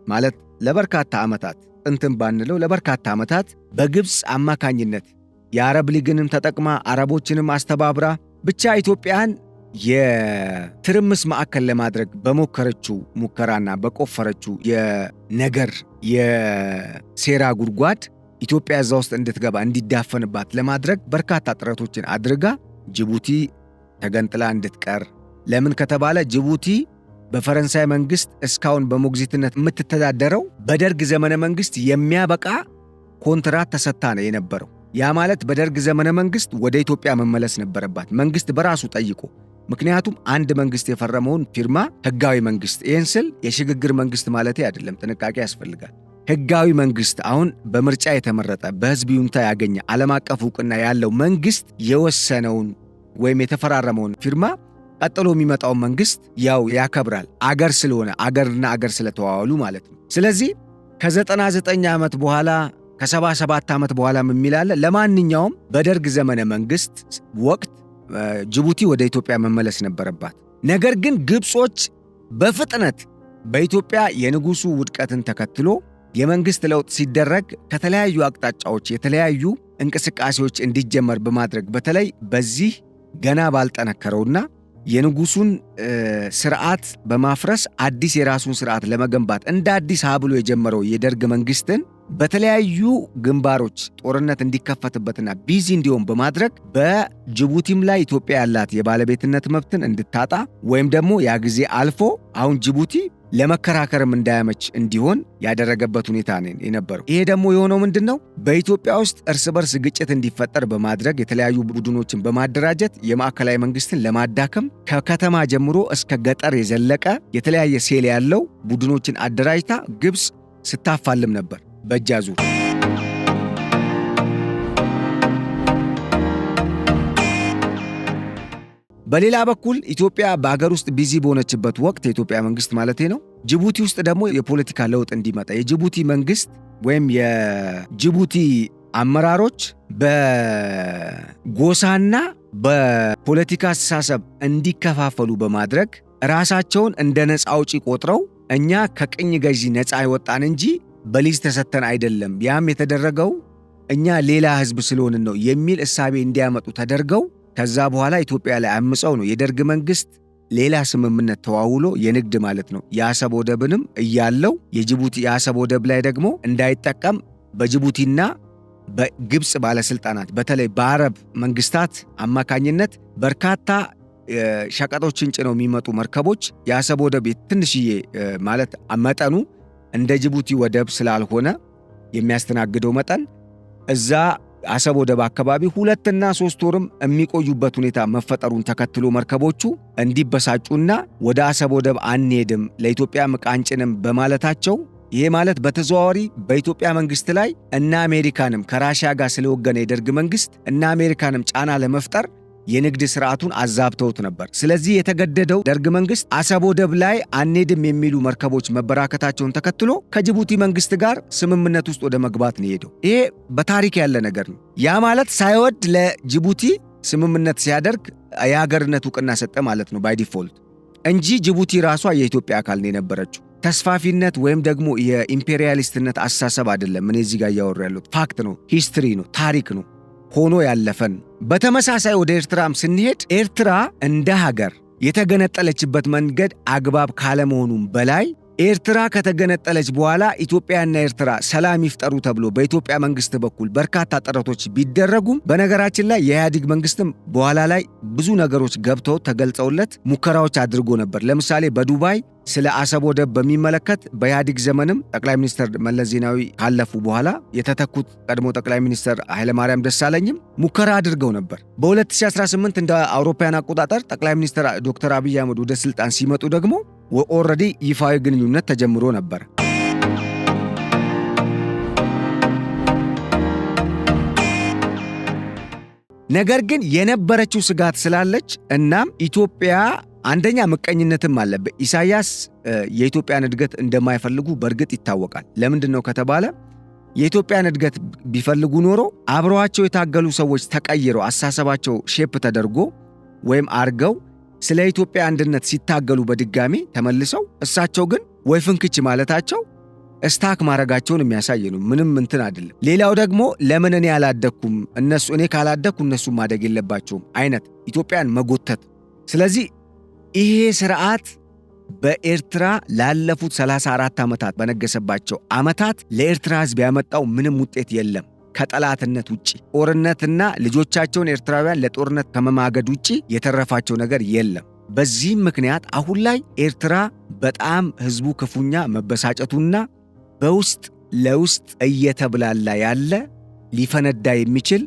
ማለት ለበርካታ ዓመታት ጥንትን ባንለው ለበርካታ ዓመታት በግብፅ አማካኝነት የአረብ ሊግንም ተጠቅማ አረቦችንም አስተባብራ ብቻ ኢትዮጵያን የትርምስ ማዕከል ለማድረግ በሞከረችው ሙከራና በቆፈረችው የነገር የሴራ ጉድጓድ ኢትዮጵያ እዛ ውስጥ እንድትገባ እንዲዳፈንባት ለማድረግ በርካታ ጥረቶችን አድርጋ ጅቡቲ ተገንጥላ እንድትቀር። ለምን ከተባለ ጅቡቲ በፈረንሳይ መንግስት እስካሁን በሞግዚትነት የምትተዳደረው በደርግ ዘመነ መንግስት የሚያበቃ ኮንትራት ተሰጥታ ነው የነበረው። ያ ማለት በደርግ ዘመነ መንግስት ወደ ኢትዮጵያ መመለስ ነበረባት፣ መንግስት በራሱ ጠይቆ። ምክንያቱም አንድ መንግስት የፈረመውን ፊርማ ህጋዊ መንግስት፣ ይህን ስል የሽግግር መንግስት ማለቴ አይደለም፣ ጥንቃቄ ያስፈልጋል። ህጋዊ መንግስት አሁን በምርጫ የተመረጠ በህዝብ ይሁንታ ያገኘ ዓለም አቀፍ ዕውቅና ያለው መንግስት የወሰነውን ወይም የተፈራረመውን ፊርማ ቀጥሎ የሚመጣውን መንግስት ያው ያከብራል። አገር ስለሆነ አገርና አገር ስለተዋዋሉ ማለት ነው። ስለዚህ ከ99 ዓመት በኋላ ከ77 ዓመት በኋላ የሚላለ ለማንኛውም በደርግ ዘመነ መንግስት ወቅት ጅቡቲ ወደ ኢትዮጵያ መመለስ ነበረባት። ነገር ግን ግብጾች በፍጥነት በኢትዮጵያ የንጉሱ ውድቀትን ተከትሎ የመንግስት ለውጥ ሲደረግ ከተለያዩ አቅጣጫዎች የተለያዩ እንቅስቃሴዎች እንዲጀመር በማድረግ በተለይ በዚህ ገና ባልጠነከረውና የንጉሱን ስርዓት በማፍረስ አዲስ የራሱን ስርዓት ለመገንባት እንደ አዲስ ብሎ የጀመረው የደርግ መንግስትን በተለያዩ ግንባሮች ጦርነት እንዲከፈትበትና ቢዚ እንዲሆን በማድረግ በጅቡቲም ላይ ኢትዮጵያ ያላት የባለቤትነት መብትን እንድታጣ ወይም ደግሞ ያ ጊዜ አልፎ አሁን ጅቡቲ ለመከራከርም እንዳያመች እንዲሆን ያደረገበት ሁኔታ ነው የነበረው። ይሄ ደግሞ የሆነው ምንድነው? በኢትዮጵያ ውስጥ እርስ በርስ ግጭት እንዲፈጠር በማድረግ የተለያዩ ቡድኖችን በማደራጀት የማዕከላዊ መንግስትን ለማዳከም ከከተማ ጀምሮ እስከ ገጠር የዘለቀ የተለያየ ሴል ያለው ቡድኖችን አደራጅታ ግብፅ ስታፋልም ነበር በእጃዙር። በሌላ በኩል ኢትዮጵያ በአገር ውስጥ ቢዚ በሆነችበት ወቅት የኢትዮጵያ መንግስት ማለቴ ነው፣ ጅቡቲ ውስጥ ደግሞ የፖለቲካ ለውጥ እንዲመጣ የጅቡቲ መንግስት ወይም የጅቡቲ አመራሮች በጎሳና በፖለቲካ አስተሳሰብ እንዲከፋፈሉ በማድረግ ራሳቸውን እንደ ነፃ አውጪ ቆጥረው እኛ ከቅኝ ገዢ ነፃ ይወጣን እንጂ በሊዝ ተሰተን አይደለም፣ ያም የተደረገው እኛ ሌላ ህዝብ ስለሆንን ነው የሚል እሳቤ እንዲያመጡ ተደርገው ከዛ በኋላ ኢትዮጵያ ላይ አምፀው ነው የደርግ መንግስት ሌላ ስምምነት ተዋውሎ የንግድ ማለት ነው የአሰብ ወደብንም እያለው የጅቡቲ የአሰብ ወደብ ላይ ደግሞ እንዳይጠቀም በጅቡቲና በግብፅ ባለስልጣናት በተለይ በአረብ መንግስታት አማካኝነት በርካታ ሸቀጦችን ጭነው የሚመጡ መርከቦች የአሰብ ወደብ ትንሽዬ ማለት መጠኑ እንደ ጅቡቲ ወደብ ስላልሆነ የሚያስተናግደው መጠን እዛ አሰብ ወደብ አካባቢ 2 እና 3 ወርም የሚቆዩበት ሁኔታ መፈጠሩን ተከትሎ መርከቦቹ እንዲበሳጩና ወደ አሰብ ወደብ አንሄድም ለኢትዮጵያ ዕቃ አንጭንም በማለታቸው ይሄ ማለት በተዘዋዋሪ በኢትዮጵያ መንግስት ላይ እና አሜሪካንም ከራሽያ ጋር ስለወገነ የደርግ መንግስት እና አሜሪካንም ጫና ለመፍጠር የንግድ ስርዓቱን አዛብተውት ነበር። ስለዚህ የተገደደው ደርግ መንግስት አሰብ ወደብ ላይ አንሄድም የሚሉ መርከቦች መበራከታቸውን ተከትሎ ከጅቡቲ መንግስት ጋር ስምምነት ውስጥ ወደ መግባት ነው የሄደው። ይሄ በታሪክ ያለ ነገር ነው። ያ ማለት ሳይወድ ለጅቡቲ ስምምነት ሲያደርግ የሀገርነት እውቅና ሰጠ ማለት ነው ባይ ዲፎልት እንጂ ጅቡቲ ራሷ የኢትዮጵያ አካል ነው የነበረችው። ተስፋፊነት ወይም ደግሞ የኢምፔሪያሊስትነት አስተሳሰብ አይደለም። እኔ እዚህ ጋር እያወሩ ያሉት ፋክት ነው፣ ሂስትሪ ነው፣ ታሪክ ነው፣ ሆኖ ያለፈን። በተመሳሳይ ወደ ኤርትራም ስንሄድ ኤርትራ እንደ ሀገር የተገነጠለችበት መንገድ አግባብ ካለመሆኑም በላይ ኤርትራ ከተገነጠለች በኋላ ኢትዮጵያና ኤርትራ ሰላም ይፍጠሩ ተብሎ በኢትዮጵያ መንግስት በኩል በርካታ ጥረቶች ቢደረጉም በነገራችን ላይ የኢህአዴግ መንግስትም በኋላ ላይ ብዙ ነገሮች ገብተው ተገልጸውለት ሙከራዎች አድርጎ ነበር። ለምሳሌ በዱባይ ስለ አሰብ ወደብ በሚመለከት በኢህአዴግ ዘመንም ጠቅላይ ሚኒስትር መለስ ዜናዊ ካለፉ በኋላ የተተኩት ቀድሞ ጠቅላይ ሚኒስትር ኃይለማርያም ደሳለኝም ሙከራ አድርገው ነበር። በ2018 እንደ አውሮፓውያን አቆጣጠር ጠቅላይ ሚኒስትር ዶክተር አብይ አህመድ ወደ ስልጣን ሲመጡ ደግሞ ኦልሬዲ ይፋዊ ግንኙነት ተጀምሮ ነበር። ነገር ግን የነበረችው ስጋት ስላለች እናም ኢትዮጵያ አንደኛ ምቀኝነትም አለበት። ኢሳያስ የኢትዮጵያን እድገት እንደማይፈልጉ በእርግጥ ይታወቃል። ለምንድን ነው ከተባለ የኢትዮጵያን እድገት ቢፈልጉ ኖሮ አብረዋቸው የታገሉ ሰዎች ተቀይረው አሳሰባቸው ሼፕ ተደርጎ ወይም አርገው ስለ ኢትዮጵያ አንድነት ሲታገሉ በድጋሚ ተመልሰው እሳቸው ግን ወይ ፍንክች ማለታቸው እስታክ ማረጋቸውን የሚያሳይ ነው። ምንም እንትን አይደለም። ሌላው ደግሞ ለምን እኔ አላደኩም እኔ ካላደኩ እነሱ ማደግ የለባቸውም አይነት ኢትዮጵያን መጎተት። ስለዚህ ይሄ ስርዓት በኤርትራ ላለፉት 34 ዓመታት በነገሰባቸው ዓመታት ለኤርትራ ሕዝብ ያመጣው ምንም ውጤት የለም ከጠላትነት ውጪ። ጦርነትና ልጆቻቸውን ኤርትራውያን ለጦርነት ከመማገድ ውጪ የተረፋቸው ነገር የለም። በዚህም ምክንያት አሁን ላይ ኤርትራ በጣም ሕዝቡ ክፉኛ መበሳጨቱና በውስጥ ለውስጥ እየተብላላ ያለ ሊፈነዳ የሚችል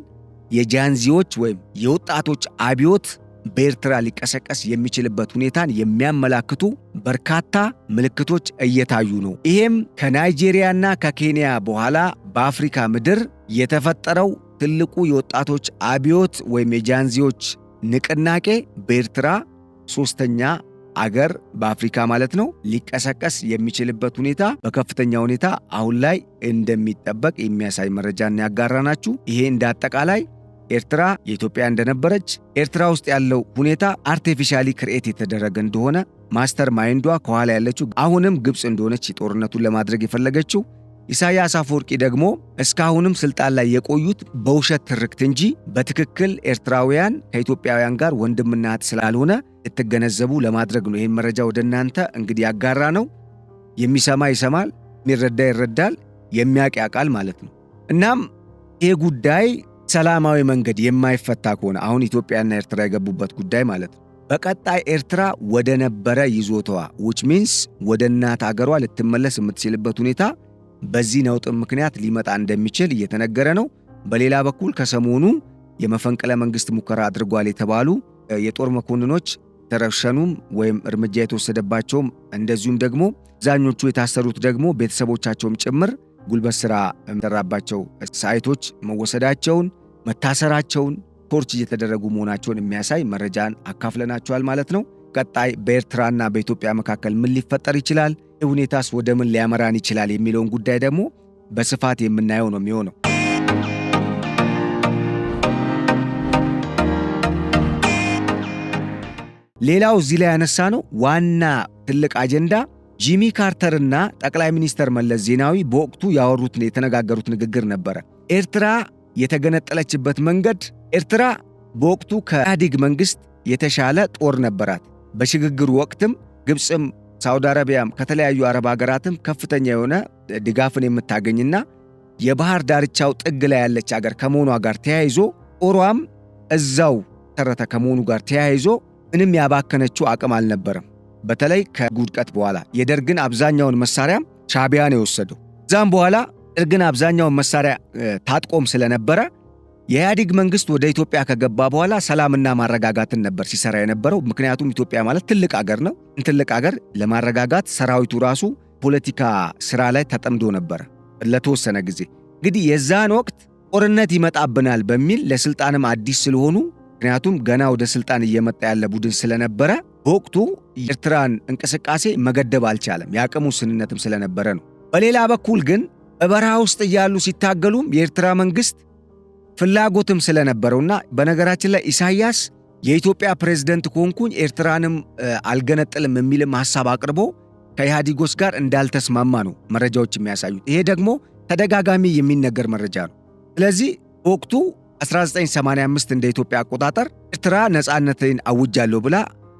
የጃንዚዎች ወይም የወጣቶች አብዮት በኤርትራ ሊቀሰቀስ የሚችልበት ሁኔታን የሚያመላክቱ በርካታ ምልክቶች እየታዩ ነው። ይሄም ከናይጄሪያና ከኬንያ በኋላ በአፍሪካ ምድር የተፈጠረው ትልቁ የወጣቶች አብዮት ወይም የጃንዚዎች ንቅናቄ በኤርትራ ሶስተኛ አገር በአፍሪካ ማለት ነው ሊቀሰቀስ የሚችልበት ሁኔታ በከፍተኛ ሁኔታ አሁን ላይ እንደሚጠበቅ የሚያሳይ መረጃን ያጋራናችሁ። ይሄ እንዳጠቃላይ ኤርትራ የኢትዮጵያ እንደነበረች ኤርትራ ውስጥ ያለው ሁኔታ አርቲፊሻሊ ክሬት የተደረገ እንደሆነ ማስተር ማይንዷ ከኋላ ያለችው አሁንም ግብፅ እንደሆነች ጦርነቱን ለማድረግ የፈለገችው ኢሳያስ አፈወርቂ ደግሞ እስካሁንም ስልጣን ላይ የቆዩት በውሸት ትርክት እንጂ በትክክል ኤርትራውያን ከኢትዮጵያውያን ጋር ወንድምና እህት ስላልሆነ እትገነዘቡ ለማድረግ ነው። ይህን መረጃ ወደ እናንተ እንግዲህ ያጋራ ነው። የሚሰማ ይሰማል፣ የሚረዳ ይረዳል፣ የሚያውቅ ያውቃል ማለት ነው። እናም ይህ ጉዳይ ሰላማዊ መንገድ የማይፈታ ከሆነ አሁን ኢትዮጵያና ኤርትራ የገቡበት ጉዳይ ማለት ነው በቀጣይ ኤርትራ ወደ ነበረ ይዞታዋ which means ወደ እናት አገሯ ልትመለስ የምትችልበት ሁኔታ በዚህ ነውጥ ምክንያት ሊመጣ እንደሚችል እየተነገረ ነው። በሌላ በኩል ከሰሞኑ የመፈንቅለ መንግስት ሙከራ አድርጓል የተባሉ የጦር መኮንኖች ተረሸኑም ወይም እርምጃ የተወሰደባቸውም እንደዚሁም ደግሞ አብዛኞቹ የታሰሩት ደግሞ ቤተሰቦቻቸውም ጭምር ጉልበት ሥራ የሚሰራባቸው ሳይቶች መወሰዳቸውን መታሰራቸውን ቶርች እየተደረጉ መሆናቸውን የሚያሳይ መረጃን አካፍለናቸዋል ማለት ነው። ቀጣይ በኤርትራና በኢትዮጵያ መካከል ምን ሊፈጠር ይችላል፣ ሁኔታስ ወደ ምን ሊያመራን ይችላል የሚለውን ጉዳይ ደግሞ በስፋት የምናየው ነው የሚሆነው። ሌላው እዚህ ላይ ያነሳ ነው ዋና ትልቅ አጀንዳ ጂሚ ካርተርና ጠቅላይ ሚኒስትር መለስ ዜናዊ በወቅቱ ያወሩት የተነጋገሩት ንግግር ነበረ። ኤርትራ የተገነጠለችበት መንገድ ኤርትራ በወቅቱ ከኢህአዴግ መንግስት የተሻለ ጦር ነበራት። በሽግግሩ ወቅትም ግብፅም ሳውዲ አረቢያም ከተለያዩ አረብ ሀገራትም ከፍተኛ የሆነ ድጋፍን የምታገኝና የባህር ዳርቻው ጥግ ላይ ያለች ሀገር ከመሆኗ ጋር ተያይዞ ጦሯም እዛው ተረተ ከመሆኑ ጋር ተያይዞ ምንም ያባከነችው አቅም አልነበረም። በተለይ ከጉድቀት በኋላ የደርግን አብዛኛውን መሳሪያ ሻዕቢያ ነው የወሰደው። ዛም በኋላ ደርግን አብዛኛውን መሳሪያ ታጥቆም ስለነበረ የኢህአዴግ መንግስት ወደ ኢትዮጵያ ከገባ በኋላ ሰላምና ማረጋጋትን ነበር ሲሰራ የነበረው። ምክንያቱም ኢትዮጵያ ማለት ትልቅ አገር ነው። ትልቅ አገር ለማረጋጋት ሰራዊቱ ራሱ በፖለቲካ ስራ ላይ ተጠምዶ ነበር ለተወሰነ ጊዜ። እንግዲህ የዛን ወቅት ጦርነት ይመጣብናል በሚል ለስልጣንም አዲስ ስለሆኑ ምክንያቱም ገና ወደ ስልጣን እየመጣ ያለ ቡድን ስለነበረ በወቅቱ የኤርትራን እንቅስቃሴ መገደብ አልቻለም። የአቅሙ ውስንነትም ስለነበረ ነው። በሌላ በኩል ግን በበረሃ ውስጥ እያሉ ሲታገሉም የኤርትራ መንግስት ፍላጎትም ስለነበረውና በነገራችን ላይ ኢሳያስ የኢትዮጵያ ፕሬዝደንት ከሆንኩኝ ኤርትራንም አልገነጥልም የሚልም ሐሳብ አቅርቦ ከኢህአዴጎች ጋር እንዳልተስማማ ነው መረጃዎች የሚያሳዩት። ይሄ ደግሞ ተደጋጋሚ የሚነገር መረጃ ነው። ስለዚህ በወቅቱ 1985 እንደ ኢትዮጵያ አቆጣጠር ኤርትራ ነፃነትን አውጃለሁ ብላ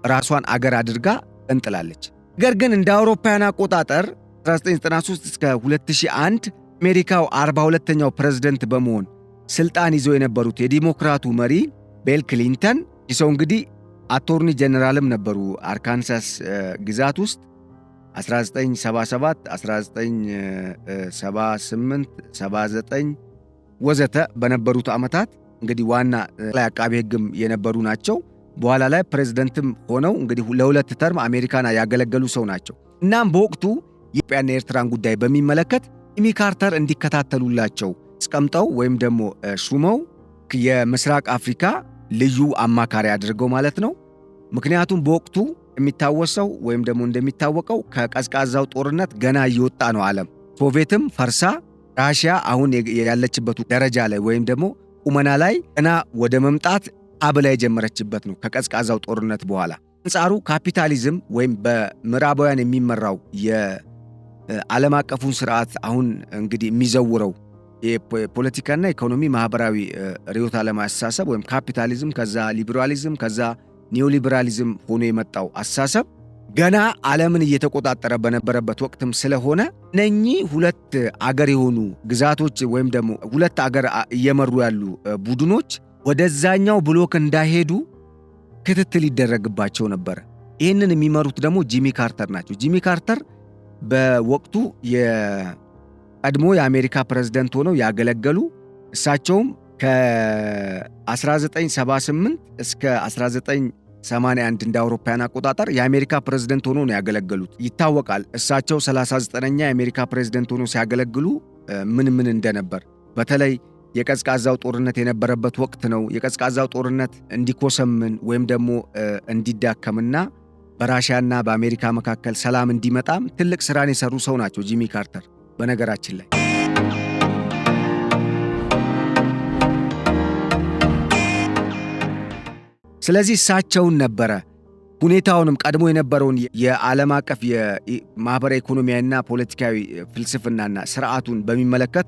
ራሷን አገር አድርጋ እንጥላለች። ነገር ግን እንደ አውሮፓውያን አቆጣጠር 1993 እስከ 2001 አሜሪካው 42ኛው ፕሬዝደንት በመሆን ስልጣን ይዘው የነበሩት የዲሞክራቱ መሪ ቢል ክሊንተን ይሰው እንግዲህ አቶርኒ ጀነራልም ነበሩ አርካንሳስ ግዛት ውስጥ 1977 1978 79 ወዘተ በነበሩት ዓመታት እንግዲህ ዋና ላይ አቃቤ ሕግም የነበሩ ናቸው። በኋላ ላይ ፕሬዝደንትም ሆነው እንግዲህ ለሁለት ተርም አሜሪካን ያገለገሉ ሰው ናቸው። እናም በወቅቱ የኢትዮጵያና የኤርትራን ጉዳይ በሚመለከት ጂሚ ካርተር እንዲከታተሉላቸው አስቀምጠው ወይም ደግሞ ሹመው የምስራቅ አፍሪካ ልዩ አማካሪ አድርገው ማለት ነው። ምክንያቱም በወቅቱ የሚታወሰው ወይም ደግሞ እንደሚታወቀው ከቀዝቃዛው ጦርነት ገና እየወጣ ነው ዓለም። ሶቪየትም ፈርሳ ራሽያ አሁን ያለችበት ደረጃ ላይ ወይም ደግሞ ቁመና ላይ ገና ወደ መምጣት አብላ የጀመረችበት ነው ከቀዝቃዛው ጦርነት በኋላ። አንጻሩ ካፒታሊዝም ወይም በምዕራባውያን የሚመራው የዓለም አቀፉን ስርዓት አሁን እንግዲህ የሚዘውረው የፖለቲካና ኢኮኖሚ ማህበራዊ ርዕዮተ ዓለም አስተሳሰብ ወይም ካፒታሊዝም ከዛ ሊበራሊዝም ከዛ ኒዮሊበራሊዝም ሆኖ የመጣው አስተሳሰብ ገና ዓለምን እየተቆጣጠረ በነበረበት ወቅትም ስለሆነ እነኚህ ሁለት አገር የሆኑ ግዛቶች ወይም ደግሞ ሁለት አገር እየመሩ ያሉ ቡድኖች ወደዛኛው ብሎክ እንዳይሄዱ ክትትል ይደረግባቸው ነበር። ይህንን የሚመሩት ደግሞ ጂሚ ካርተር ናቸው። ጂሚ ካርተር በወቅቱ የቀድሞ የአሜሪካ ፕሬዝደንት ሆነው ያገለገሉ እሳቸውም ከ1978 እስከ 1981 እንደ አውሮፓውያን አቆጣጠር የአሜሪካ ፕሬዝደንት ሆነው ነው ያገለገሉት ይታወቃል። እሳቸው 39ኛ የአሜሪካ ፕሬዝደንት ሆነው ሲያገለግሉ ምን እንደነበር በተለይ የቀዝቃዛው ጦርነት የነበረበት ወቅት ነው። የቀዝቃዛው ጦርነት እንዲኮሰምን ወይም ደግሞ እንዲዳከምና በራሽያና በአሜሪካ መካከል ሰላም እንዲመጣም ትልቅ ስራን የሰሩ ሰው ናቸው ጂሚ ካርተር በነገራችን ላይ። ስለዚህ እሳቸውን ነበረ ሁኔታውንም ቀድሞ የነበረውን የዓለም አቀፍ የማህበራዊ ኢኮኖሚያዊና ፖለቲካዊ ፍልስፍናና ስርዓቱን በሚመለከት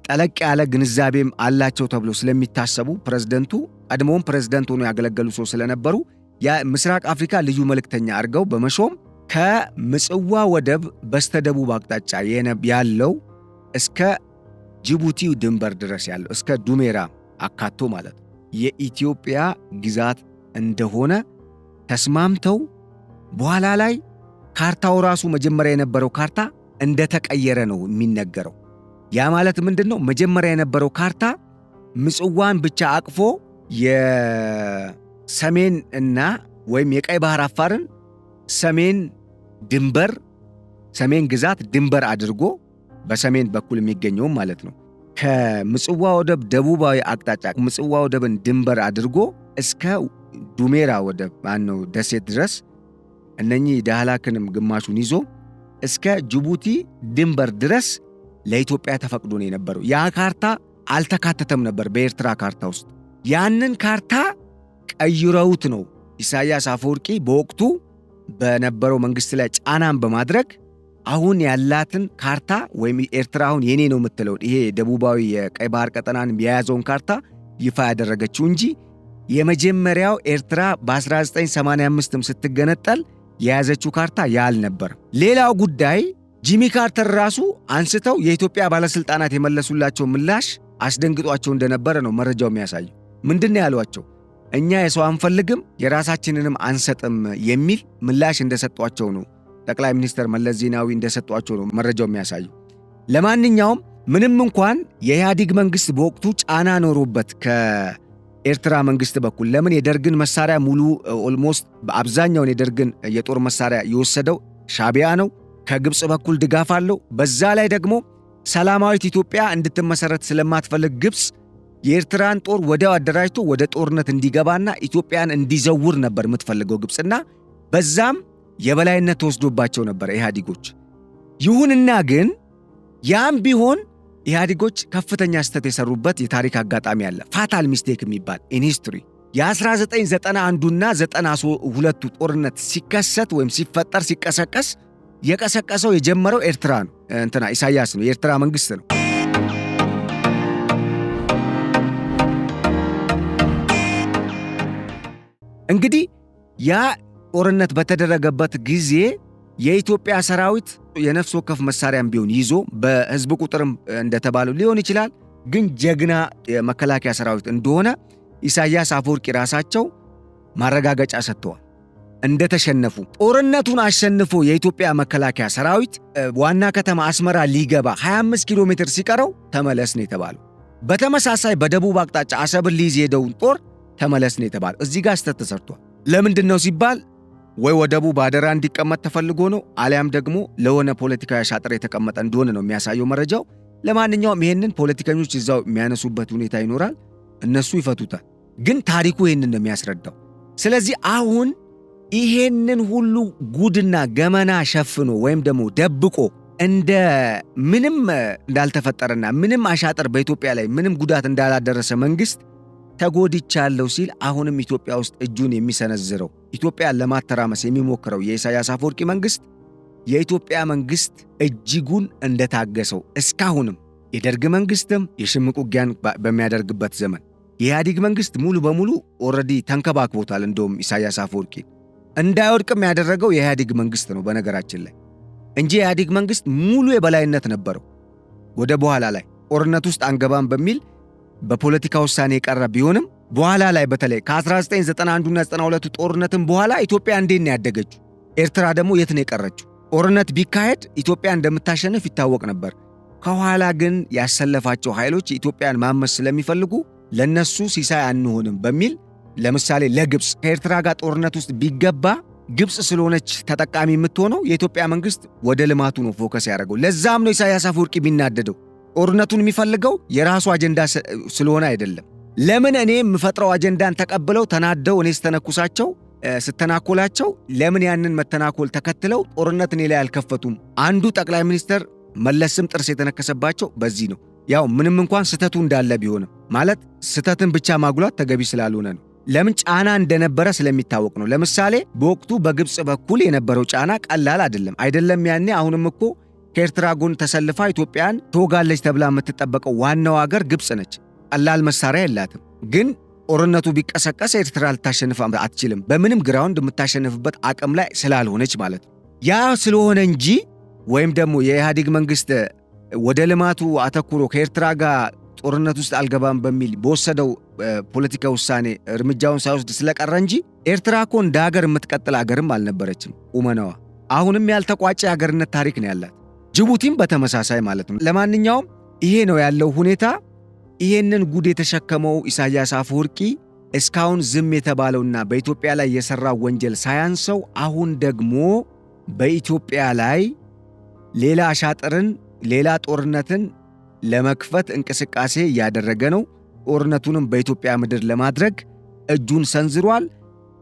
ጠለቅ ያለ ግንዛቤም አላቸው ተብሎ ስለሚታሰቡ ፕሬዝደንቱ ቀድሞም ፕሬዝደንት ሆኖ ያገለገሉ ሰው ስለነበሩ የምስራቅ አፍሪካ ልዩ መልእክተኛ አድርገው በመሾም ከምጽዋ ወደብ በስተደቡብ አቅጣጫ ያለው እስከ ጅቡቲ ድንበር ድረስ ያለው እስከ ዱሜራ አካቶ ማለት የኢትዮጵያ ግዛት እንደሆነ ተስማምተው በኋላ ላይ ካርታው ራሱ መጀመሪያ የነበረው ካርታ እንደተቀየረ ነው የሚነገረው። ያ ማለት ምንድነው? መጀመሪያ የነበረው ካርታ ምጽዋን ብቻ አቅፎ የሰሜን እና ወይም የቀይ ባህር አፋርን ሰሜን ድንበር ሰሜን ግዛት ድንበር አድርጎ በሰሜን በኩል የሚገኘው ማለት ነው። ከምጽዋ ወደብ ደቡባዊ አቅጣጫ ምጽዋ ወደብን ድንበር አድርጎ እስከ ዱሜራ ወደብ ማነው ደሴት ድረስ እነኚህ ዳህላክንም ግማሹን ይዞ እስከ ጅቡቲ ድንበር ድረስ ለኢትዮጵያ ተፈቅዶ ነው የነበረው። ያ ካርታ አልተካተተም ነበር በኤርትራ ካርታ ውስጥ። ያንን ካርታ ቀይረውት ነው ኢሳያስ አፈወርቂ በወቅቱ በነበረው መንግስት ላይ ጫናን በማድረግ አሁን ያላትን ካርታ ወይም ኤርትራ አሁን የኔ ነው የምትለው ይሄ ደቡባዊ የቀይ ባህር ቀጠናን የያዘውን ካርታ ይፋ ያደረገችው እንጂ የመጀመሪያው ኤርትራ በ1985ም ስትገነጠል የያዘችው ካርታ ያልነበር። ሌላው ጉዳይ ጂሚ ካርተር ራሱ አንስተው የኢትዮጵያ ባለስልጣናት የመለሱላቸው ምላሽ አስደንግጧቸው እንደነበረ ነው መረጃው የሚያሳየው። ምንድነው ያሏቸው? እኛ የሰው አንፈልግም የራሳችንንም አንሰጥም የሚል ምላሽ እንደሰጧቸው ነው ጠቅላይ ሚኒስትር መለስ ዜናዊ እንደሰጧቸው ነው መረጃው የሚያሳየው። ለማንኛውም ምንም እንኳን የኢህአዴግ መንግስት በወቅቱ ጫና ኖሮበት ከኤርትራ መንግስት በኩል ለምን የደርግን መሳሪያ ሙሉ ኦልሞስት በአብዛኛውን የደርግን የጦር መሳሪያ የወሰደው ሻቢያ ነው። ከግብፅ በኩል ድጋፍ አለው። በዛ ላይ ደግሞ ሰላማዊት ኢትዮጵያ እንድትመሰረት ስለማትፈልግ ግብፅ የኤርትራን ጦር ወዲያው አደራጅቶ ወደ ጦርነት እንዲገባና ኢትዮጵያን እንዲዘውር ነበር የምትፈልገው ግብፅና በዛም የበላይነት ተወስዶባቸው ነበር ኢህአዴጎች። ይሁንና ግን ያም ቢሆን ኢህአዴጎች ከፍተኛ ስህተት የሰሩበት የታሪክ አጋጣሚ አለ። ፋታል ሚስቴክ የሚባል ኢን ሂስትሪ የ1991ና 92ቱ ጦርነት ሲከሰት ወይም ሲፈጠር ሲቀሰቀስ የቀሰቀሰው የጀመረው ኤርትራ ነው። ኢሳያስ ነው፣ የኤርትራ መንግስት ነው። እንግዲህ ያ ጦርነት በተደረገበት ጊዜ የኢትዮጵያ ሰራዊት የነፍስ ወከፍ መሳሪያም ቢሆን ይዞ በህዝብ ቁጥርም እንደተባለው ሊሆን ይችላል፣ ግን ጀግና የመከላከያ ሰራዊት እንደሆነ ኢሳያስ አፈወርቂ ራሳቸው ማረጋገጫ ሰጥተዋል። እንደተሸነፉ ጦርነቱን አሸንፎ የኢትዮጵያ መከላከያ ሰራዊት ዋና ከተማ አስመራ ሊገባ 25 ኪሎ ሜትር ሲቀረው ተመለስ ነው የተባለው። በተመሳሳይ በደቡብ አቅጣጫ አሰብን ሊይዝ የሄደውን ጦር ተመለስ ነው የተባለው። እዚህ ጋር ስህተት ተሰርቷል። ለምንድን ነው ሲባል ወይ ወደቡ ባደራ እንዲቀመጥ ተፈልጎ ነው፣ አሊያም ደግሞ ለሆነ ፖለቲካዊ አሻጥር የተቀመጠ እንደሆነ ነው የሚያሳየው መረጃው። ለማንኛውም ይሄንን ፖለቲከኞች እዛው የሚያነሱበት ሁኔታ ይኖራል፣ እነሱ ይፈቱታል። ግን ታሪኩ ይሄንን ነው የሚያስረዳው። ስለዚህ አሁን ይሄንን ሁሉ ጉድና ገመና ሸፍኖ ወይም ደግሞ ደብቆ እንደ ምንም እንዳልተፈጠረና ምንም አሻጥር በኢትዮጵያ ላይ ምንም ጉዳት እንዳላደረሰ መንግስት ተጎድቻለሁ ሲል አሁንም ኢትዮጵያ ውስጥ እጁን የሚሰነዝረው ኢትዮጵያን ለማተራመስ የሚሞክረው የኢሳያስ አፈወርቂ መንግስት የኢትዮጵያ መንግስት እጅጉን እንደታገሰው እስካሁንም የደርግ መንግስትም የሽምቅ ውጊያን በሚያደርግበት ዘመን የኢህአዴግ መንግስት ሙሉ በሙሉ ኦልሬዲ ተንከባክቦታል። እንደውም ኢሳያስ አፈወርቂ እንዳይወድቅም ያደረገው የኢህአዴግ መንግስት ነው በነገራችን ላይ እንጂ የኢህአዴግ መንግስት ሙሉ የበላይነት ነበረው። ወደ በኋላ ላይ ጦርነት ውስጥ አንገባም በሚል በፖለቲካ ውሳኔ የቀረ ቢሆንም በኋላ ላይ በተለይ ከ1991ና 92ቱ ጦርነትም በኋላ ኢትዮጵያ እንዴት ነው ያደገችው? ኤርትራ ደግሞ የት ነው የቀረችው? ጦርነት ቢካሄድ ኢትዮጵያ እንደምታሸንፍ ይታወቅ ነበር። ከኋላ ግን ያሰለፋቸው ኃይሎች ኢትዮጵያን ማመስ ስለሚፈልጉ ለነሱ ሲሳይ አንሆንም በሚል ለምሳሌ ለግብፅ ከኤርትራ ጋር ጦርነት ውስጥ ቢገባ ግብፅ ስለሆነች ተጠቃሚ የምትሆነው የኢትዮጵያ መንግስት ወደ ልማቱ ነው ፎከስ ያደረገው። ለዛም ነው ኢሳያስ አፈወርቂ የሚናደደው። ጦርነቱን የሚፈልገው የራሱ አጀንዳ ስለሆነ አይደለም። ለምን እኔ የምፈጥረው አጀንዳን ተቀብለው ተናደው እኔ ስተናኮላቸው ለምን ያንን መተናኮል ተከትለው ጦርነት እኔ ላይ አልከፈቱም? አንዱ ጠቅላይ ሚኒስትር መለስም ጥርስ የተነከሰባቸው በዚህ ነው። ያው ምንም እንኳን ስተቱ እንዳለ ቢሆንም ማለት ስተትን ብቻ ማጉላት ተገቢ ስላልሆነ ነው። ለምን ጫና እንደነበረ ስለሚታወቅ ነው። ለምሳሌ በወቅቱ በግብፅ በኩል የነበረው ጫና ቀላል አይደለም ያኔ። አሁንም እኮ ከኤርትራ ጎን ተሰልፋ ኢትዮጵያን ትወጋለች ተብላ የምትጠበቀው ዋናው ሀገር ግብፅ ነች። ቀላል መሳሪያ የላትም። ግን ጦርነቱ ቢቀሰቀስ ኤርትራ ልታሸንፍ አትችልም። በምንም ግራውንድ የምታሸንፍበት አቅም ላይ ስላልሆነች ማለት ነው። ያ ስለሆነ እንጂ ወይም ደግሞ የኢህአዴግ መንግስት ወደ ልማቱ አተኩሮ ከኤርትራ ጋር ጦርነት ውስጥ አልገባም በሚል በወሰደው ፖለቲካ ውሳኔ እርምጃውን ሳይወስድ ስለቀረ እንጂ ኤርትራ እኮ እንደ ሀገር የምትቀጥል ሀገርም አልነበረችም። ቁመናዋ አሁንም ያልተቋጨ ሀገርነት ታሪክ ነው ያላት። ጅቡቲም በተመሳሳይ ማለት ነው። ለማንኛውም ይሄ ነው ያለው ሁኔታ። ይሄንን ጉድ የተሸከመው ኢሳያስ አፈወርቂ እስካሁን ዝም የተባለውና በኢትዮጵያ ላይ የሰራው ወንጀል ሳያንሰው አሁን ደግሞ በኢትዮጵያ ላይ ሌላ አሻጥርን ሌላ ጦርነትን ለመክፈት እንቅስቃሴ እያደረገ ነው። ጦርነቱንም በኢትዮጵያ ምድር ለማድረግ እጁን ሰንዝሯል።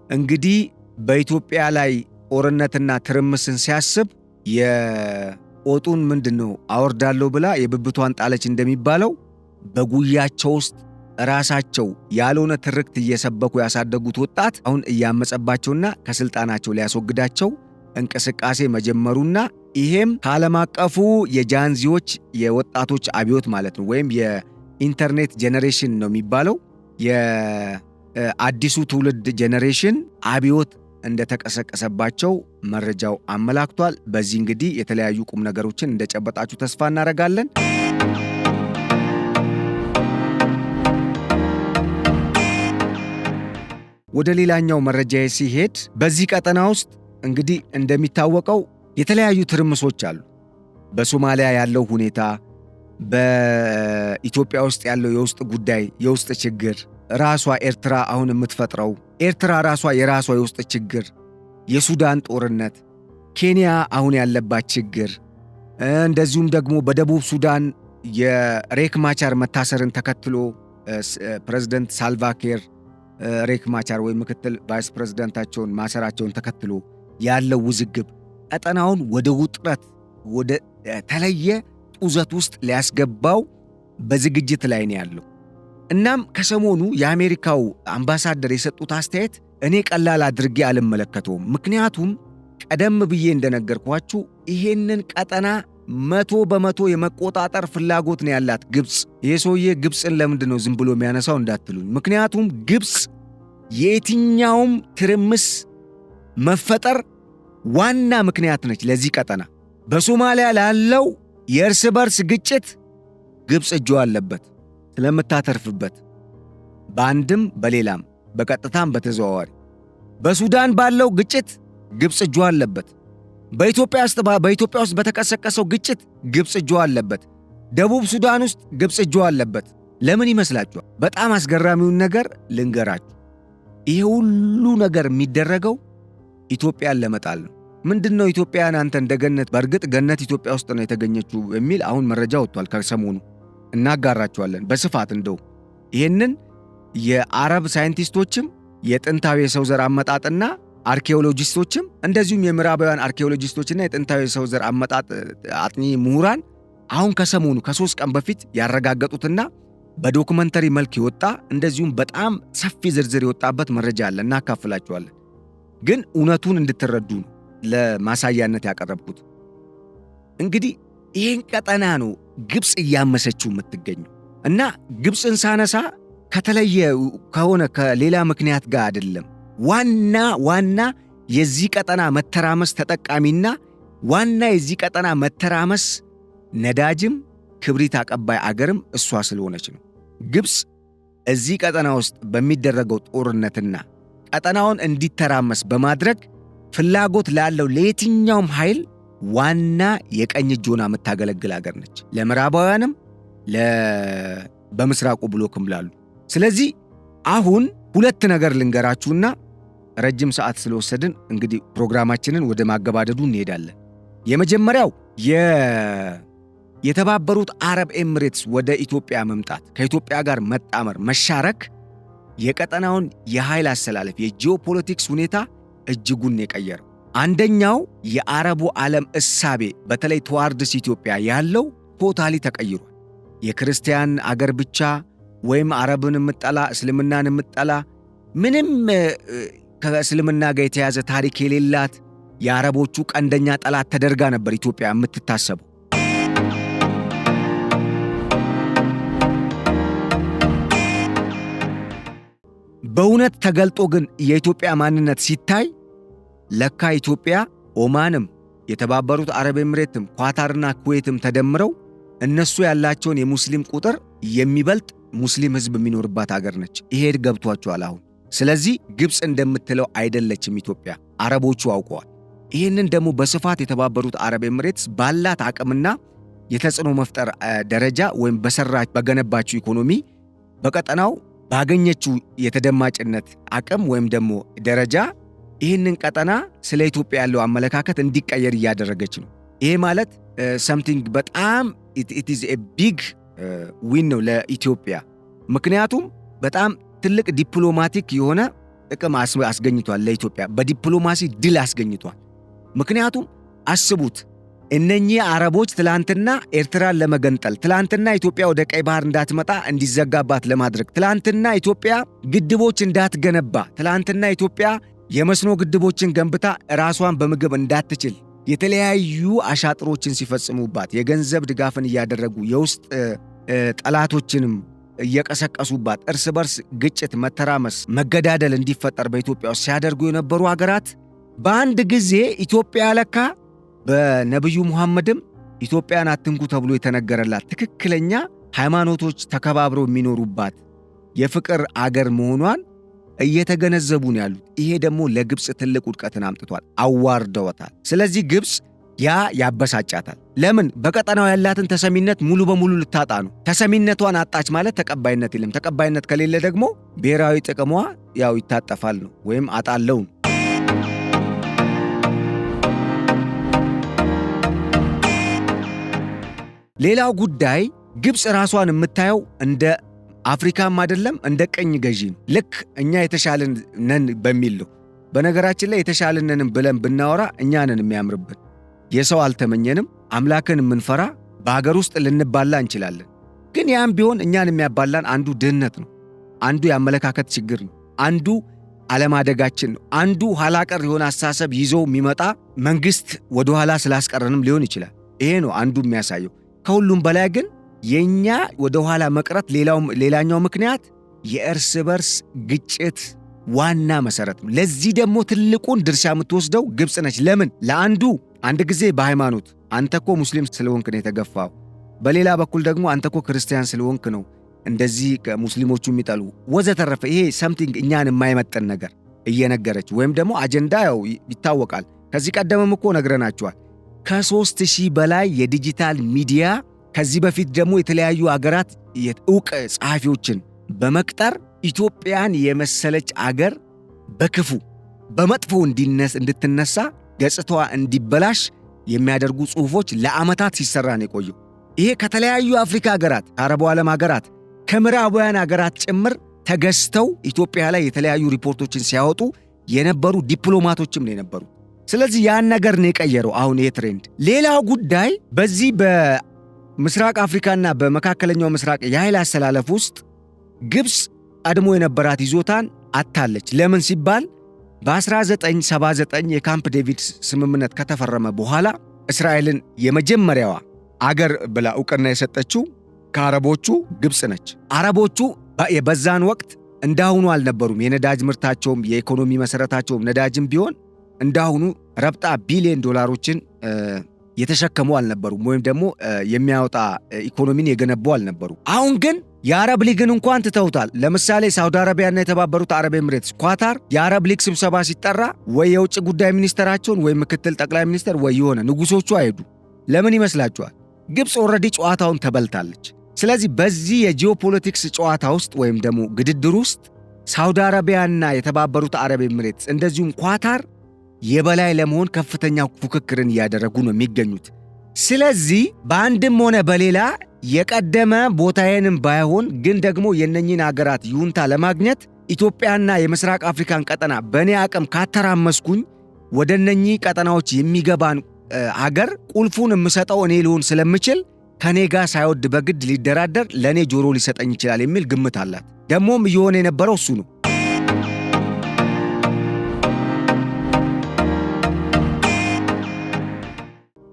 እንግዲህ በኢትዮጵያ ላይ ጦርነትና ትርምስን ሲያስብ የቆጡን ምንድነው አወርዳለሁ ብላ የብብቷን ጣለች እንደሚባለው በጉያቸው ውስጥ ራሳቸው ያልሆነ ትርክት እየሰበኩ ያሳደጉት ወጣት አሁን እያመጸባቸውና ከስልጣናቸው ሊያስወግዳቸው እንቅስቃሴ መጀመሩና ይሄም ከዓለም አቀፉ የጃንዚዎች የወጣቶች አብዮት ማለት ነው ወይም የኢንተርኔት ጄኔሬሽን ነው የሚባለው የአዲሱ ትውልድ ጄኔሬሽን አብዮት እንደተቀሰቀሰባቸው መረጃው አመላክቷል። በዚህ እንግዲህ የተለያዩ ቁም ነገሮችን እንደጨበጣችሁ ተስፋ እናደርጋለን። ወደ ሌላኛው መረጃ ሲሄድ በዚህ ቀጠና ውስጥ እንግዲህ እንደሚታወቀው የተለያዩ ትርምሶች አሉ። በሶማሊያ ያለው ሁኔታ፣ በኢትዮጵያ ውስጥ ያለው የውስጥ ጉዳይ፣ የውስጥ ችግር፣ ራሷ ኤርትራ አሁን የምትፈጥረው ኤርትራ ራሷ የራሷ የውስጥ ችግር፣ የሱዳን ጦርነት፣ ኬንያ አሁን ያለባት ችግር፣ እንደዚሁም ደግሞ በደቡብ ሱዳን የሬክ ማቻር መታሰርን ተከትሎ ፕሬዝዳንት ሳልቫኪር ሬክ ማቻር ወይም ምክትል ቫይስ ፕሬዝዳንታቸውን ማሰራቸውን ተከትሎ ያለው ውዝግብ ቀጠናውን ወደ ውጥረት ወደ ተለየ ጡዘት ውስጥ ሊያስገባው በዝግጅት ላይ ነው ያለው። እናም ከሰሞኑ የአሜሪካው አምባሳደር የሰጡት አስተያየት እኔ ቀላል አድርጌ አልመለከተውም። ምክንያቱም ቀደም ብዬ እንደነገርኳችሁ ይሄንን ቀጠና 100% የመቆጣጠር ፍላጎት ነው ያላት ግብፅ። ይሄ ሰውዬ ግብፅን ለምንድን ነው ዝም ብሎ የሚያነሳው እንዳትሉኝ። ምክንያቱም ግብፅ የየትኛውም ትርምስ መፈጠር ዋና ምክንያት ነች ለዚህ ቀጠና። በሶማሊያ ላለው የእርስ በርስ ግጭት ግብፅ እጇ አለበት ስለምታተርፍበት፣ በአንድም በሌላም በቀጥታም በተዘዋዋሪ። በሱዳን ባለው ግጭት ግብፅ እጇ አለበት። በኢትዮጵያ ውስጥ በተቀሰቀሰው ግጭት ግብፅ እጇ አለበት። ደቡብ ሱዳን ውስጥ ግብፅ እጇ አለበት። ለምን ይመስላችኋል? በጣም አስገራሚውን ነገር ልንገራችሁ። ይሄ ሁሉ ነገር የሚደረገው ኢትዮጵያን ለመጣል ነው። ምንድነው ኢትዮጵያን አንተ እንደ ገነት፣ በእርግጥ ገነት ኢትዮጵያ ውስጥ ነው የተገኘችው የሚል አሁን መረጃ ወጥቷል። ከሰሞኑ እናጋራቸዋለን በስፋት። እንደው ይሄንን የአረብ ሳይንቲስቶችም የጥንታዊ የሰው ዘር አመጣጥና አርኪኦሎጂስቶችም እንደዚሁም የምዕራባውያን አርኪኦሎጂስቶችና የጥንታዊ የሰው ዘር አመጣጥ አጥኚ ምሁራን አሁን ከሰሞኑ ከ3 ቀን በፊት ያረጋገጡትና በዶክመንተሪ መልክ የወጣ እንደዚሁም በጣም ሰፊ ዝርዝር የወጣበት መረጃ አለ፣ እናካፍላችኋለን። ግን እውነቱን እንድትረዱ ለማሳያነት ያቀረብኩት። እንግዲህ ይህን ቀጠና ነው ግብፅ እያመሰችው የምትገኘው። እና ግብፅን ሳነሳ ከተለየ ከሆነ ከሌላ ምክንያት ጋር አይደለም። ዋና የዚህ ቀጠና መተራመስ ተጠቃሚና ዋና የዚህ ቀጠና መተራመስ ነዳጅም ክብሪት አቀባይ አገርም እሷ ስለሆነች ነው። ግብፅ እዚህ ቀጠና ውስጥ በሚደረገው ጦርነትና ቀጠናውን እንዲተራመስ በማድረግ ፍላጎት ላለው ለየትኛውም ኃይል ዋና የቀኝ እጅ ሆና የምታገለግል አገር ነች፣ ለምዕራባውያንም በምስራቁ ብሎክም ላሉ። ስለዚህ አሁን 2 ነገር ልንገራችሁና ረጅም ሰዓት ስለወሰድን እንግዲህ ፕሮግራማችንን ወደ ማገባደዱ እንሄዳለን። የመጀመሪያው የተባበሩት አረብ ኤሚሬትስ ወደ ኢትዮጵያ መምጣት፣ ከኢትዮጵያ ጋር መጣመር፣ መሻረክ የቀጠናውን የኃይል አሰላለፍ የጂኦፖለቲክስ ሁኔታ እጅጉን የቀየረው። አንደኛው የአረቡ ዓለም እሳቤ በተለይ ተዋርድስ ኢትዮጵያ ያለው ቶታሊ ተቀይሯል። የክርስቲያን አገር ብቻ ወይም አረብን የምጠላ እስልምናን የምጠላ ምንም ከእስልምና ጋር የተያዘ ታሪክ የሌላት የአረቦቹ ቀንደኛ ጠላት ተደርጋ ነበር ኢትዮጵያ የምትታሰበው። በእውነት ተገልጦ ግን የኢትዮጵያ ማንነት ሲታይ ለካ ኢትዮጵያ ኦማንም የተባበሩት አረብ ኤሚሬትም ኳታርና ኩዌትም ተደምረው እነሱ ያላቸውን የሙስሊም ቁጥር የሚበልጥ ሙስሊም ሕዝብ የሚኖርባት አገር ነች። ይሄ ገብቷቸዋል አሁን። ስለዚህ ግብፅ እንደምትለው አይደለችም ኢትዮጵያ፣ አረቦቹ አውቀዋል። ይህንን ደግሞ በስፋት የተባበሩት አረብ ኤሚሬትስ ባላት አቅምና የተጽዕኖ መፍጠር ደረጃ ወይም በገነባችው ኢኮኖሚ በቀጠናው ባገኘችው የተደማጭነት አቅም ወይም ደግሞ ደረጃ ይህንን ቀጠና ስለ ኢትዮጵያ ያለው አመለካከት እንዲቀየር እያደረገች ነው። ይሄ ማለት something በጣም it is a big win ነው ለኢትዮጵያ። ምክንያቱም በጣም ትልቅ ዲፕሎማቲክ የሆነ ጥቅም አስገኝቷል ለኢትዮጵያ፣ በዲፕሎማሲ ድል አስገኝቷል። ምክንያቱም አስቡት፣ እነኚህ አረቦች ትላንትና ኤርትራን ለመገንጠል፣ ትላንትና ኢትዮጵያ ወደ ቀይ ባህር እንዳትመጣ እንዲዘጋባት ለማድረግ፣ ትላንትና ኢትዮጵያ ግድቦች እንዳትገነባ፣ ትላንትና ኢትዮጵያ የመስኖ ግድቦችን ገንብታ ራሷን በምግብ እንዳትችል የተለያዩ አሻጥሮችን ሲፈጽሙባት፣ የገንዘብ ድጋፍን እያደረጉ የውስጥ ጠላቶችንም እየቀሰቀሱባት፣ እርስ በርስ ግጭት፣ መተራመስ፣ መገዳደል እንዲፈጠር በኢትዮጵያ ውስጥ ሲያደርጉ የነበሩ ሀገራት በአንድ ጊዜ ኢትዮጵያ ለካ በነቢዩ ሙሐመድም ኢትዮጵያን አትንኩ ተብሎ የተነገረላት ትክክለኛ ሃይማኖቶች ተከባብረው የሚኖሩባት የፍቅር አገር መሆኗን እየተገነዘቡ ነው ያሉት። ይሄ ደግሞ ለግብፅ ትልቅ ውድቀትን አምጥቷል፣ አዋርደዋታል። ስለዚህ ግብፅ ያበሳጫታል። ለምን? በቀጠናው ያላትን ተሰሚነት ሙሉ በሙሉ ልታጣ ነው። ተሰሚነቷን አጣች ማለት ተቀባይነት የለም። ተቀባይነት ከሌለ ደግሞ ብሔራዊ ጥቅሟ ይታጠፋል ነው ወይም አጣለው ነው። ሌላው ጉዳይ ግብፅ ራሷን የምታየው እንደ አፍሪካም አይደለም እንደ ቀኝ ገዢ ልክ እኛ የተሻለን ነን በሚል ነው። በነገራችን ላይ የተሻለን ነን ብለን ብናወራ እኛ ነን የሚያምርብን። የሰው አልተመኘንም፣ አምላክን የምንፈራ በሀገር ውስጥ ልንባላ እንችላለን። ግን ያም ቢሆን እኛን የሚያባላን አንዱ ድህነት ነው፣ አንዱ የአመለካከት ችግር ነው፣ አንዱ አለማደጋችን ነው፣ አንዱ ኋላቀር የሆነ አስተሳሰብ ይዞ የሚመጣ መንግስት ወደኋላ ስላስቀረንም ሊሆን ይችላል። ይሄ ነው አንዱ የሚያሳየው። ከሁሉም በላይ ግን የኛ ወደኋላ መቅረት ሌላኛው ምክንያት የእርስ በርስ ግጭት ዋና መሰረት ነው። ለዚህ ደግሞ ትልቁን ድርሻ የምትወስደው ግብፅ ነች። ለምን? ለአንዱ አንድ ጊዜ በሃይማኖት አንተኮ ሙስሊም ስለሆንክ ነው የተገፋው፣ በሌላ በኩል ደግሞ አንተኮ ክርስቲያን ስለሆንክ ነው እንደዚህ ሙስሊሞቹ የሚጠሉ ወዘተረፈ። ይሄ ሰምቲንግ እኛን የማይመጥን ነገር እየነገረች ወይም ደግሞ አጀንዳ ያው ይታወቃል። ከዚህ ቀደምም እኮ ነግረናቸዋል። ከ3000 በላይ የዲጂታል ሚዲያ ከዚህ በፊት ደግሞ የተለያዩ አገራት ዕውቅ ጸሐፊዎችን በመቅጠር ኢትዮጵያን የመሰለች አገር በክፉ በመጥፎ እንድትነሳ ገጽታዋ እንዲበላሽ የሚያደርጉ ጽሑፎች ለዓመታት ሲሰራ ነው የቆየው። ይሄ ከተለያዩ አፍሪካ አገራት፣ ከአረቡ ዓለም አገራት፣ ከምዕራባውያን አገራት ጭምር ተገዝተው ኢትዮጵያ ላይ የተለያዩ ሪፖርቶችን ሲያወጡ የነበሩ ዲፕሎማቶችም ነው የነበሩ። ስለዚህ ያን ነገር ነው የቀየረው አሁን ይሄ ትሬንድ። ሌላው ጉዳይ በዚህ በምስራቅ አፍሪካና በመካከለኛው ምስራቅ የኃይል አሰላለፍ ውስጥ ግብፅ ቀድሞ የነበራት ይዞታን አታለች። ለምን ሲባል በ1979 የካምፕ ዴቪድ ስምምነት ከተፈረመ በኋላ እስራኤልን የመጀመሪያዋ አገር ብላ ዕውቅና የሰጠችው ከአረቦቹ ግብፅ ነች። አረቦቹ በዛን ወቅት እንዳሁኑ አልነበሩም። የነዳጅ ምርታቸውም የኢኮኖሚ መሠረታቸውም ነዳጅም ቢሆን እንዳሁኑ ረብጣ ቢሊዮን ዶላሮችን የተሸከሙ አልነበሩም፣ ወይም ደግሞ የሚያወጣ ኢኮኖሚን የገነቡ አልነበሩ። አሁን ግን የአረብ ሊግን እንኳን ትተውታል። ለምሳሌ ሳውዲ አረቢያና የተባበሩት አረብ ኤምሬትስ፣ ኳታር የአረብ ሊግ ስብሰባ ሲጠራ ወይ የውጭ ጉዳይ ሚኒስተራቸውን ወይ ምክትል ጠቅላይ ሚኒስተር ወይ የሆነ ንጉሶቹ አይሄዱ። ለምን ይመስላችኋል? ግብፅ ኦልሬዲ ጨዋታውን ተበልታለች። ስለዚህ በዚህ የጂኦፖለቲክስ ጨዋታ ውስጥ ወይም ደግሞ ግድድር ውስጥ ሳውዲ አረቢያና የተባበሩት አረብ ኤምሬትስ እንደዚሁም ኳታር የበላይ ለመሆን ከፍተኛ ፉክክርን እያደረጉ ነው የሚገኙት። ስለዚህ በአንድም ሆነ በሌላ የቀደመ ቦታዬንም ባይሆን ግን ደግሞ የነኚህን አገራት ይሁንታ ለማግኘት ኢትዮጵያና የምስራቅ አፍሪካን ቀጠና በእኔ አቅም ካተራመስኩኝ ወደ እነኚህ ቀጠናዎች የሚገባን አገር ቁልፉን የምሰጠው እኔ ልሆን ስለምችል ከኔ ጋር ሳይወድ በግድ ሊደራደር ለእኔ ጆሮ ሊሰጠኝ ይችላል የሚል ግምት አላት። ደግሞም እየሆነ የነበረው እሱ ነው።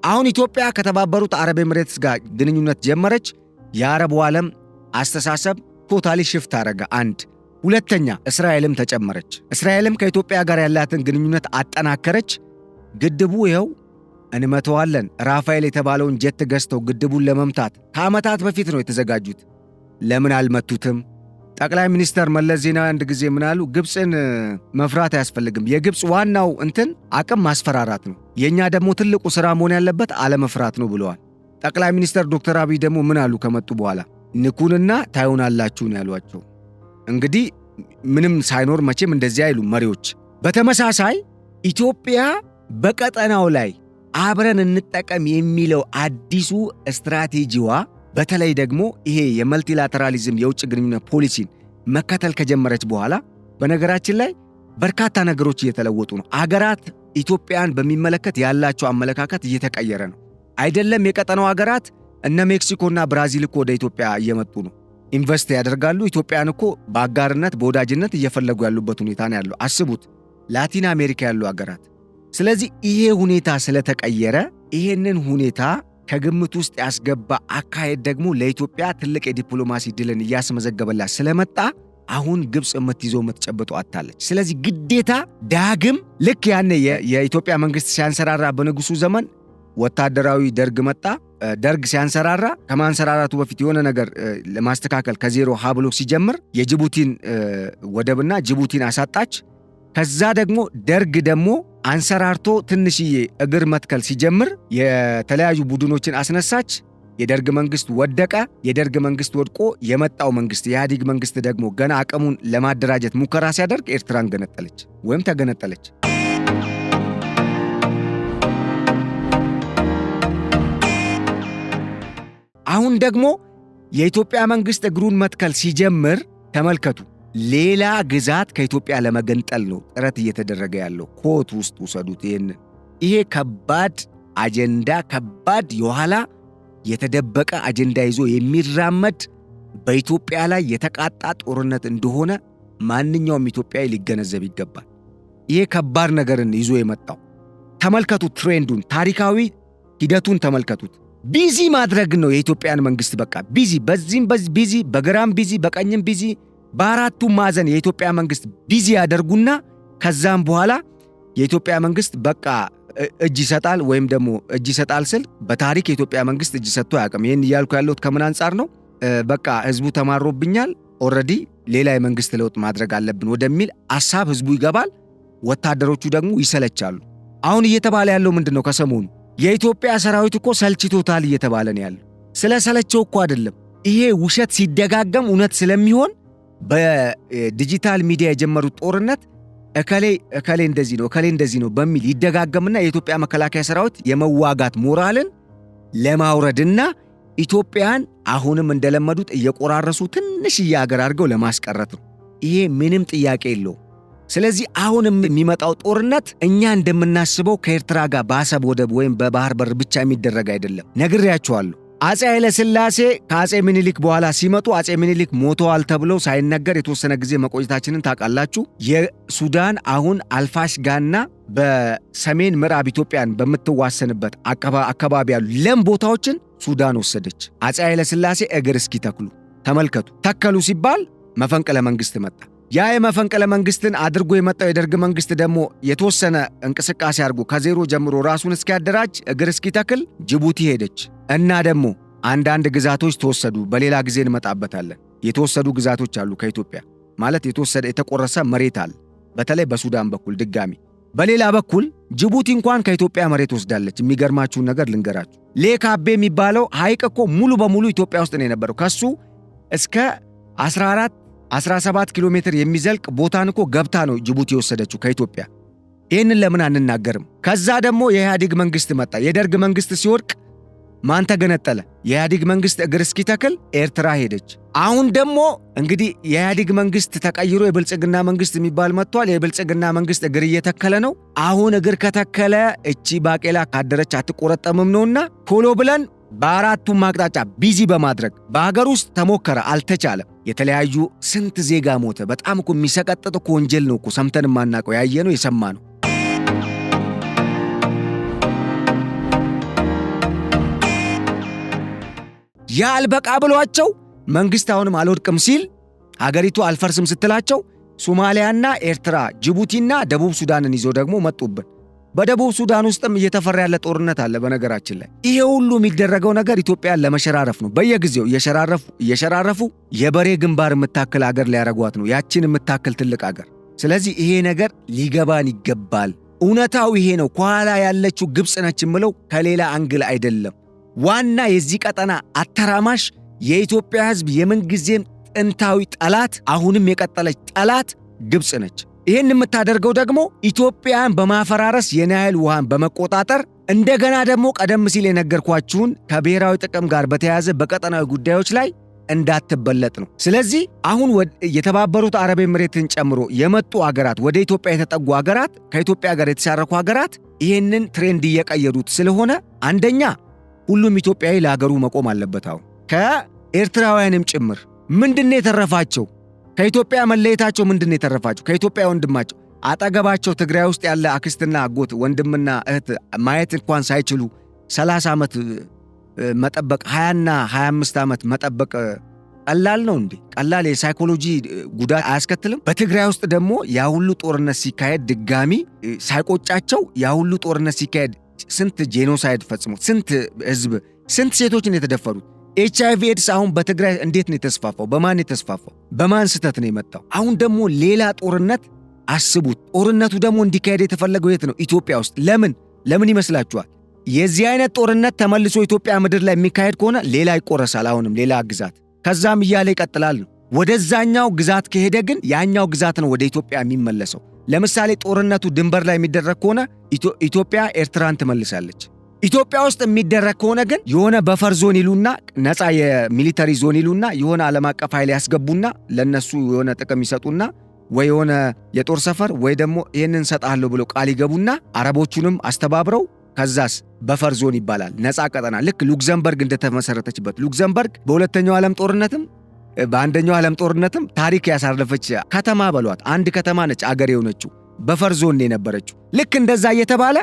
አሁን ኢትዮጵያ ከተባበሩት አረብ ኤምሬትስ ጋር ግንኙነት ጀመረች። የአረቡ ዓለም አስተሳሰብ ቶታሊ ሽፍት አረገ። አንድ ሁለተኛ እስራኤልም ተጨመረች። እስራኤልም ከኢትዮጵያ ጋር ያላትን ግንኙነት አጠናከረች። ግድቡ ይኸው እንመተዋለን። ራፋኤል የተባለውን ጀት ገዝተው ግድቡን ለመምታት ከዓመታት በፊት ነው የተዘጋጁት። ለምን አልመቱትም? ጠቅላይ ሚኒስተር መለስ ዜናዊ አንድ ጊዜ ምን አሉ? ግብፅን መፍራት አያስፈልግም፣ የግብፅ ዋናው አቅም ማስፈራራት ነው፣ የእኛ ደግሞ ትልቁ ሥራ መሆን ያለበት አለመፍራት ነው ብለዋል። ጠቅላይ ሚኒስተር ዶክተር አብይ ደግሞ ምን አሉ? ከመጡ በኋላ ንኩንና ታዩናላችሁ ነው ያሏቸው። እንግዲህ ምንም ሳይኖር መቼም እንደዚህ አይሉ መሪዎች። በተመሳሳይ ኢትዮጵያ በቀጠናው ላይ አብረን እንጠቀም የሚለው አዲሱ ስትራቴጂዋ በተለይ ደግሞ ይሄ የመልቲላተራሊዝም የውጭ ግንኙነት ፖሊሲን መከተል ከጀመረች በኋላ በነገራችን ላይ በርካታ ነገሮች እየተለወጡ ነው። አገራት ኢትዮጵያን በሚመለከት ያላቸው አመለካከት እየተቀየረ ነው። አይደለም የቀጠናው አገራት እነ ሜክሲኮና ብራዚል እኮ ወደ ኢትዮጵያ እየመጡ ነው፣ ኢንቨስት ያደርጋሉ። ኢትዮጵያን እኮ በአጋርነት በወዳጅነት እየፈለጉ ያሉበት ሁኔታ ነው ያለው። አስቡት፣ ላቲን አሜሪካ ያሉ አገራት። ስለዚህ ይሄ ሁኔታ ስለተቀየረ ይሄንን ሁኔታ ከግምት ውስጥ ያስገባ አካሄድ ደግሞ ለኢትዮጵያ ትልቅ የዲፕሎማሲ ድልን እያስመዘገበላት ስለመጣ አሁን ግብፅ የምትይዘው የምትጨብጠው አታለች። ስለዚህ ግዴታ ዳግም ልክ ያኔ የኢትዮጵያ መንግስት ሲያንሰራራ በንጉሱ ዘመን ወታደራዊ ደርግ መጣ። ደርግ ሲያንሰራራ ከማንሰራራቱ በፊት የሆነ ነገር ለማስተካከል ከዜሮ ሀ ብሎ ሲጀምር የጅቡቲን ወደብና ጅቡቲን አሳጣች። ከዛ ደግሞ ደርግ ደግሞ አንሰራርቶ ትንሽዬ እግር መትከል ሲጀምር የተለያዩ ቡድኖችን አስነሳች። የደርግ መንግስት ወደቀ። የደርግ መንግስት ወድቆ የመጣው መንግስት የኢህአዴግ መንግስት ደግሞ ገና አቅሙን ለማደራጀት ሙከራ ሲያደርግ ኤርትራን ገነጠለች ወይም ተገነጠለች። አሁን ደግሞ የኢትዮጵያ መንግስት እግሩን መትከል ሲጀምር ተመልከቱ። ሌላ ግዛት ከኢትዮጵያ ለመገንጠል ነው ጥረት እየተደረገ ያለው። ኮት ውስጥ ውሰዱት ይሄንን። ይሄ ከባድ አጀንዳ፣ ከባድ የኋላ የተደበቀ አጀንዳ ይዞ የሚራመድ በኢትዮጵያ ላይ የተቃጣ ጦርነት እንደሆነ ማንኛውም ኢትዮጵያዊ ሊገነዘብ ይገባል። ይሄ ከባድ ነገርን ይዞ የመጣው ተመልከቱት። ትሬንዱን፣ ታሪካዊ ሂደቱን ተመልከቱት። ቢዚ ማድረግ ነው የኢትዮጵያን መንግስት። በቃ ቢዚ፣ በዚህም ቢዚ፣ በግራም ቢዚ፣ በቀኝም ቢዚ፣ በአራቱም ማዕዘን የኢትዮጵያ መንግስት ቢዚ ያደርጉና ከዛም በኋላ የኢትዮጵያ መንግስት በቃ እጅ ይሰጣል። ወይም ደግሞ እጅ ይሰጣል ስል በታሪክ የኢትዮጵያ መንግስት እጅ ሰጥቶ አያውቅም። ይህን እያልኩ ያለሁት ከምን አንጻር ነው? በቃ ህዝቡ ተማሮብኛል፣ ኦልሬዲ ሌላ የመንግስት ለውጥ ማድረግ አለብን ወደሚል ሐሳብ ህዝቡ ይገባል። ወታደሮቹ ደግሞ ይሰለቻሉ። አሁን እየተባለ ያለው ምንድነው? ከሰሞኑ የኢትዮጵያ ሰራዊት እኮ ሰልችቶታል እየተባለ ነው ያለው። ስለሰለቸው እኮ አይደለም። ይሄ ውሸት ሲደጋገም እውነት ስለሚሆን በዲጂታል ሚዲያ የጀመሩት ጦርነት እከሌ እንደዚህ ነው እከሌ እንደዚህ ነው በሚል ይደጋገምና የኢትዮጵያ መከላከያ ሰራዊት የመዋጋት ሞራልን ለማውረድና ኢትዮጵያን አሁንም እንደለመዱት እየቆራረሱ ትንሽዬ አገር አድርገው ለማስቀረት ነው። ይሄ ምንም ጥያቄ የለው። ስለዚህ አሁንም የሚመጣው ጦርነት እኛ እንደምናስበው ከኤርትራ ጋር በአሰብ ወደብ ወይም በባህር በር ብቻ የሚደረግ አይደለም። ነግሬያቸዋለሁ። አፄ ኃይለ ሥላሴ ከአፄ ምኒልክ በኋላ ሲመጡ አፄ ምኒልክ ሞተዋል ተብለው ሳይነገር የተወሰነ ጊዜ መቆየታችንን ታውቃላችሁ። የሱዳን አሁን አልፋሽጋና በሰሜን ምዕራብ ኢትዮጵያን በምትዋሰንበት አካባቢ ያሉ ለም ቦታዎችን ሱዳን ወሰደች። አፄ ኃይለ ሥላሴ እግር እስኪተክሉ ተመልከቱ። ተከሉ ሲባል መፈንቅለ መንግስት መጣ። ያ የመፈንቅለ መንግስትን አድርጎ የመጣው የደርግ መንግስት ደግሞ የተወሰነ እንቅስቃሴ አድርጎ ከዜሮ ጀምሮ ራሱን እስኪያደራጅ እግር እስኪተክል ጅቡቲ ሄደች እና ደግሞ አንዳንድ ግዛቶች ተወሰዱ። በሌላ ጊዜ እንመጣበታለን። የተወሰዱ ግዛቶች አሉ ከኢትዮጵያ ማለት የተቆረሰ መሬት አለ፣ በተለይ በሱዳን በኩል ድጋሚ። በሌላ በኩል ጅቡቲ እንኳን ከኢትዮጵያ መሬት ወስዳለች። የሚገርማችሁን ነገር ልንገራችሁ። ሌክ አቤ የሚባለው ሐይቅ እኮ ሙሉ በሙሉ ኢትዮጵያ ውስጥ ነው የነበረው። ከሱ እስከ 17 ኪሎ ሜትር የሚዘልቅ ቦታን እኮ ገብታ ነው ጅቡቲ የወሰደችው ከኢትዮጵያ። ይህንን ለምን አንናገርም? ከዛ ደግሞ የኢህአዴግ መንግስት መጣ። የደርግ መንግስት ሲወድቅ ማን ተገነጠለ? የኢህአዴግ መንግስት እግር እስኪተክል ኤርትራ ሄደች። አሁን ደግሞ እንግዲህ የኢህአዴግ መንግስት ተቀይሮ የብልጽግና መንግስት የሚባል መጥቷል። የብልጽግና መንግስት እግር እየተከለ ነው። አሁን እግር ከተከለ እቺ ባቄላ ካደረች አትቆረጠምም ነውና ቶሎ ብለን በአራቱም አቅጣጫ ቢዚ በማድረግ በሀገር ውስጥ ተሞከረ፣ አልተቻለም። የተለያዩ ስንት ዜጋ ሞተ። በጣም እኮ የሚሰቀጥጥ እኮ ወንጀል ነው እኮ ሰምተን ማናቀው፣ ያየነው የሰማነው። ያ አልበቃ ብሏቸው መንግስት አሁንም አልወድቅም ሲል ሀገሪቱ አልፈርስም ስትላቸው ሶማሊያና ኤርትራ፣ ጅቡቲና ደቡብ ሱዳንን ይዞ ደግሞ መጡብን። በደቡብ ሱዳን ውስጥም እየተፈራ ያለ ጦርነት አለ። በነገራችን ላይ ይሄ ሁሉ የሚደረገው ነገር ኢትዮጵያን ለመሸራረፍ ነው። በየጊዜው እየሸራረፉ የበሬ ግንባር የምታክል አገር ሊያረጓት ነው፣ ያችን የምታክል ትልቅ አገር። ስለዚህ ይሄ ነገር ሊገባን ይገባል። እውነታው ይሄ ነው። ከኋላ ያለችው ግብፅ ነች የምለው ከሌላ አንግል አይደለም። ዋና የዚህ ቀጠና አተራማሽ የኢትዮጵያ ሕዝብ የምንጊዜም ጥንታዊ ጠላት፣ አሁንም የቀጠለች ጠላት ግብፅ ነች። ይህን የምታደርገው ደግሞ ኢትዮጵያን በማፈራረስ የናይል ውሃን በመቆጣጠር እንደገና ደግሞ ቀደም ሲል የነገርኳችሁን ከብሔራዊ ጥቅም ጋር በተያያዘ በቀጠናዊ ጉዳዮች ላይ እንዳትበለጥ ነው። ስለዚህ አሁን የተባበሩት አረብ ኤምሬትን ጨምሮ የመጡ አገራት፣ ወደ ኢትዮጵያ የተጠጉ አገራት፣ ከኢትዮጵያ ጋር የተሻረኩ አገራት ይህንን ትሬንድ እየቀየሩት ስለሆነ አንደኛ ሁሉም ኢትዮጵያዊ ለሀገሩ መቆም አለበት። አሁን ከኤርትራውያንም ጭምር ምንድነው የተረፋቸው? ከኢትዮጵያ መለየታቸው ምንድነው የተረፋቸው? ከኢትዮጵያ ወንድማቸው አጠገባቸው ትግራይ ውስጥ ያለ አክስትና አጎት ወንድምና እህት ማየት እንኳን ሳይችሉ 30 ዓመት መጠበቅ 20ና 25 ዓመት መጠበቅ ቀላል ነው እንዴ? ቀላል የሳይኮሎጂ ጉዳት አያስከትልም? በትግራይ ውስጥ ደግሞ ያ ሁሉ ጦርነት ሲካሄድ ድጋሚ ሳይቆጫቸው ያ ሁሉ ጦርነት ሲካሄድ ስንት ጄኖሳይድ ፈጽሞ ስንት ህዝብ ስንት ሴቶችን የተደፈሩት HIV ኤድስ አሁን በትግራይ እንዴት ነው የተስፋፋው? በማን የተስፋፋው? በማን ስተት ነው የመጣው? አሁን ደግሞ ሌላ ጦርነት አስቡት። ጦርነቱ ደግሞ እንዲካሄድ የተፈለገው የት ነው? ኢትዮጵያ ውስጥ። ለምን ይመስላችኋል? የዚህ አይነት ጦርነት ተመልሶ ኢትዮጵያ ምድር ላይ የሚካሄድ ከሆነ ሌላ ይቆረሳል። አሁንም ሌላ ግዛት፣ ከዛም እያለ ይቀጥላል ነው። ወደዛኛው ግዛት ከሄደ ግን ያኛው ግዛት ነው ወደ ኢትዮጵያ የሚመለሰው። ለምሳሌ ጦርነቱ ድንበር ላይ የሚደረግ ከሆነ ኢትዮጵያ ኤርትራን ትመልሳለች። ኢትዮጵያ ውስጥ የሚደረግ ከሆነ ግን የሆነ በፈር ዞን ይሉና ነፃ የሚሊተሪ ዞን ይሉና የሆነ ዓለም አቀፍ ኃይል ያስገቡና ለነሱ የሆነ ጥቅም ይሰጡና ወይ የሆነ የጦር ሰፈር ወይ ደግሞ ይሄንን ሰጣለሁ ብሎ ቃል ይገቡና አረቦቹንም አስተባብረው ከዛስ በፈር ዞን ይባላል ነፃ ቀጠና። ልክ ሉክዘምበርግ እንደተመሰረተችበት ሉክዘምበርግ በሁለተኛው ዓለም ጦርነትም በአንደኛው ዓለም ጦርነትም ታሪክ ያሳለፈች ከተማ በሏት አንድ ከተማ ነች አገር የሆነችው በፈር ዞን የነበረችው። ልክ እንደዛ እየተባለ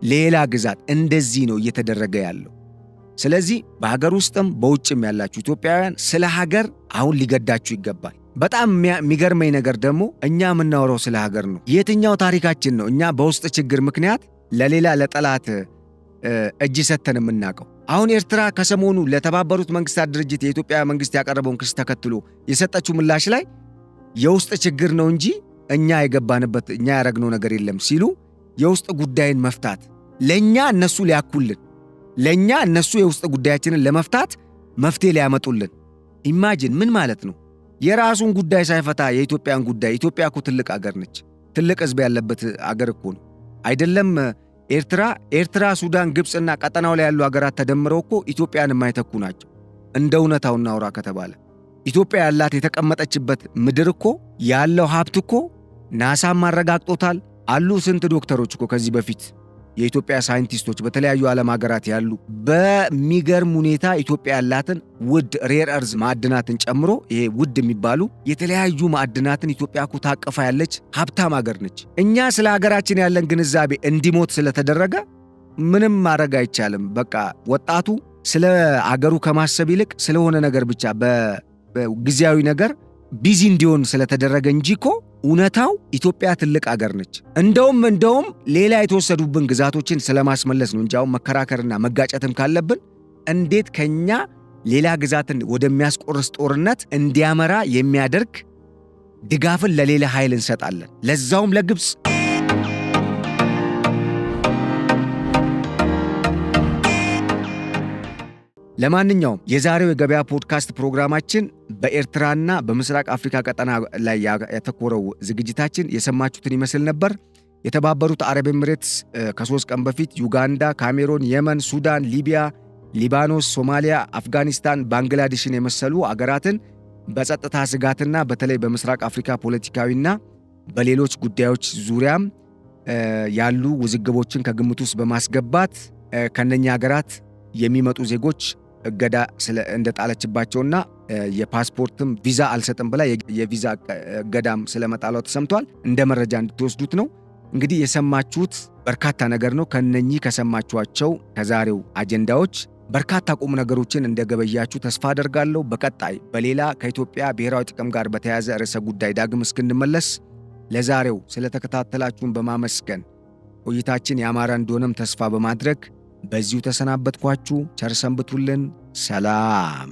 ሌላ ግዛት እንደዚህ ነው እየተደረገ ያለው። ስለዚህ በሀገር ውስጥም በውጭም ያላችሁ ኢትዮጵያውያን ስለ ሀገር አሁን ሊገዳችሁ ይገባል። በጣም የሚገርመኝ ነገር ደግሞ እኛ የምናወራው ስለ ሀገር ነው። የትኛው ታሪካችን ነው እኛ በውስጥ ችግር ምክንያት ለሌላ ለጠላት እጅ ሰተን የምናውቀው? አሁን ኤርትራ ከሰሞኑ ለተባበሩት መንግስታት ድርጅት የኢትዮጵያ መንግስት ያቀረበውን ክስ ተከትሎ የሰጠችው ምላሽ ላይ የውስጥ ችግር ነው እንጂ እኛ የገባንበት እኛ ያረግነው ነገር የለም ሲሉ የውስጥ ጉዳይን መፍታት ለኛ እነሱ ሊያኩልን ለኛ እነሱ የውስጥ ጉዳያችንን ለመፍታት መፍትሄ ሊያመጡልን። ኢማጂን ምን ማለት ነው? የራሱን ጉዳይ ሳይፈታ የኢትዮጵያን ጉዳይ። ኢትዮጵያ እኮ ትልቅ አገር ነች። ትልቅ ህዝብ ያለበት አገር እኮ ነው። አይደለም ኤርትራ፣ ሱዳን፣ ግብፅና ቀጠናው ላይ ያሉ አገራት ተደምረው እኮ ኢትዮጵያን የማይተኩ ናቸው። እንደ እውነታው እናውራ ከተባለ ኢትዮጵያ ያላት የተቀመጠችበት ምድር እኮ ያለው ሀብት እኮ ናሳም ማረጋግጦታል። አሉ ስንት ዶክተሮች እኮ ከዚህ በፊት የኢትዮጵያ ሳይንቲስቶች በተለያዩ ዓለም ሀገራት ያሉ በሚገርም ሁኔታ ኢትዮጵያ ያላትን ውድ ሬር እርዝ ማዕድናትን ጨምሮ ይሄ ውድ የሚባሉ የተለያዩ ማዕድናትን ኢትዮጵያ እኮ ታቀፋ ያለች ሀብታም ሀገር ነች። እኛ ስለ ሀገራችን ያለን ግንዛቤ እንዲሞት ስለተደረገ ምንም ማድረግ አይቻልም። በቃ ወጣቱ ስለ አገሩ ከማሰብ ይልቅ ስለሆነ ነገር ብቻ በጊዜያዊ ነገር ቢዚ እንዲሆን ስለተደረገ እንጂ እኮ እውነታው ኢትዮጵያ ትልቅ አገር ነች። እንደውም ሌላ የተወሰዱብን ግዛቶችን ስለማስመለስ ነው እንጂ አሁን መከራከርና መጋጨትም ካለብን እንዴት ከኛ ሌላ ግዛትን ወደሚያስቆርስ ጦርነት እንዲያመራ የሚያደርግ ድጋፍን ለሌላ ኃይል እንሰጣለን፣ ለዛውም ለግብፅ። ለማንኛውም የዛሬው የገበያ ፖድካስት ፕሮግራማችን በኤርትራና በምስራቅ አፍሪካ ቀጠና ላይ ያተኮረው ዝግጅታችን የሰማችሁትን ይመስል ነበር። የተባበሩት አረብ ኤሚሬትስ ከ3 ቀን በፊት ዩጋንዳ፣ ካሜሮን፣ የመን፣ ሱዳን፣ ሊቢያ፣ ሊባኖስ፣ ሶማሊያ፣ አፍጋኒስታን፣ ባንግላዴሽን የመሰሉ አገራትን በጸጥታ ስጋትና በተለይ በምስራቅ አፍሪካ ፖለቲካዊና በሌሎች ጉዳዮች ዙሪያም ያሉ ውዝግቦችን ከግምት ውስጥ በማስገባት ከነኛ አገራት የሚመጡ ዜጎች እገዳ እንደጣለችባቸውና የፓስፖርትም ቪዛ አልሰጥም ብላ የቪዛ እገዳም ስለመጣሏ ተሰምቷል። እንደ መረጃ እንድትወስዱት ነው። እንግዲህ የሰማችሁት በርካታ ነገር ነው። ከነኚህ ከሰማችኋቸው ከዛሬው አጀንዳዎች በርካታ ቁም ነገሮችን እንደገበያችሁ ተስፋ አደርጋለሁ። በቀጣይ በሌላ ከኢትዮጵያ ብሔራዊ ጥቅም ጋር በተያያዘ ርዕሰ ጉዳይ ዳግም እስክንመለስ ለዛሬው ስለተከታተላችሁን በማመስገን ቆይታችን ያማረ እንደሆነም ተስፋ በማድረግ በዚሁ ተሰናበትኳችሁ። ቸር ሰንብቱልን። ሰላም።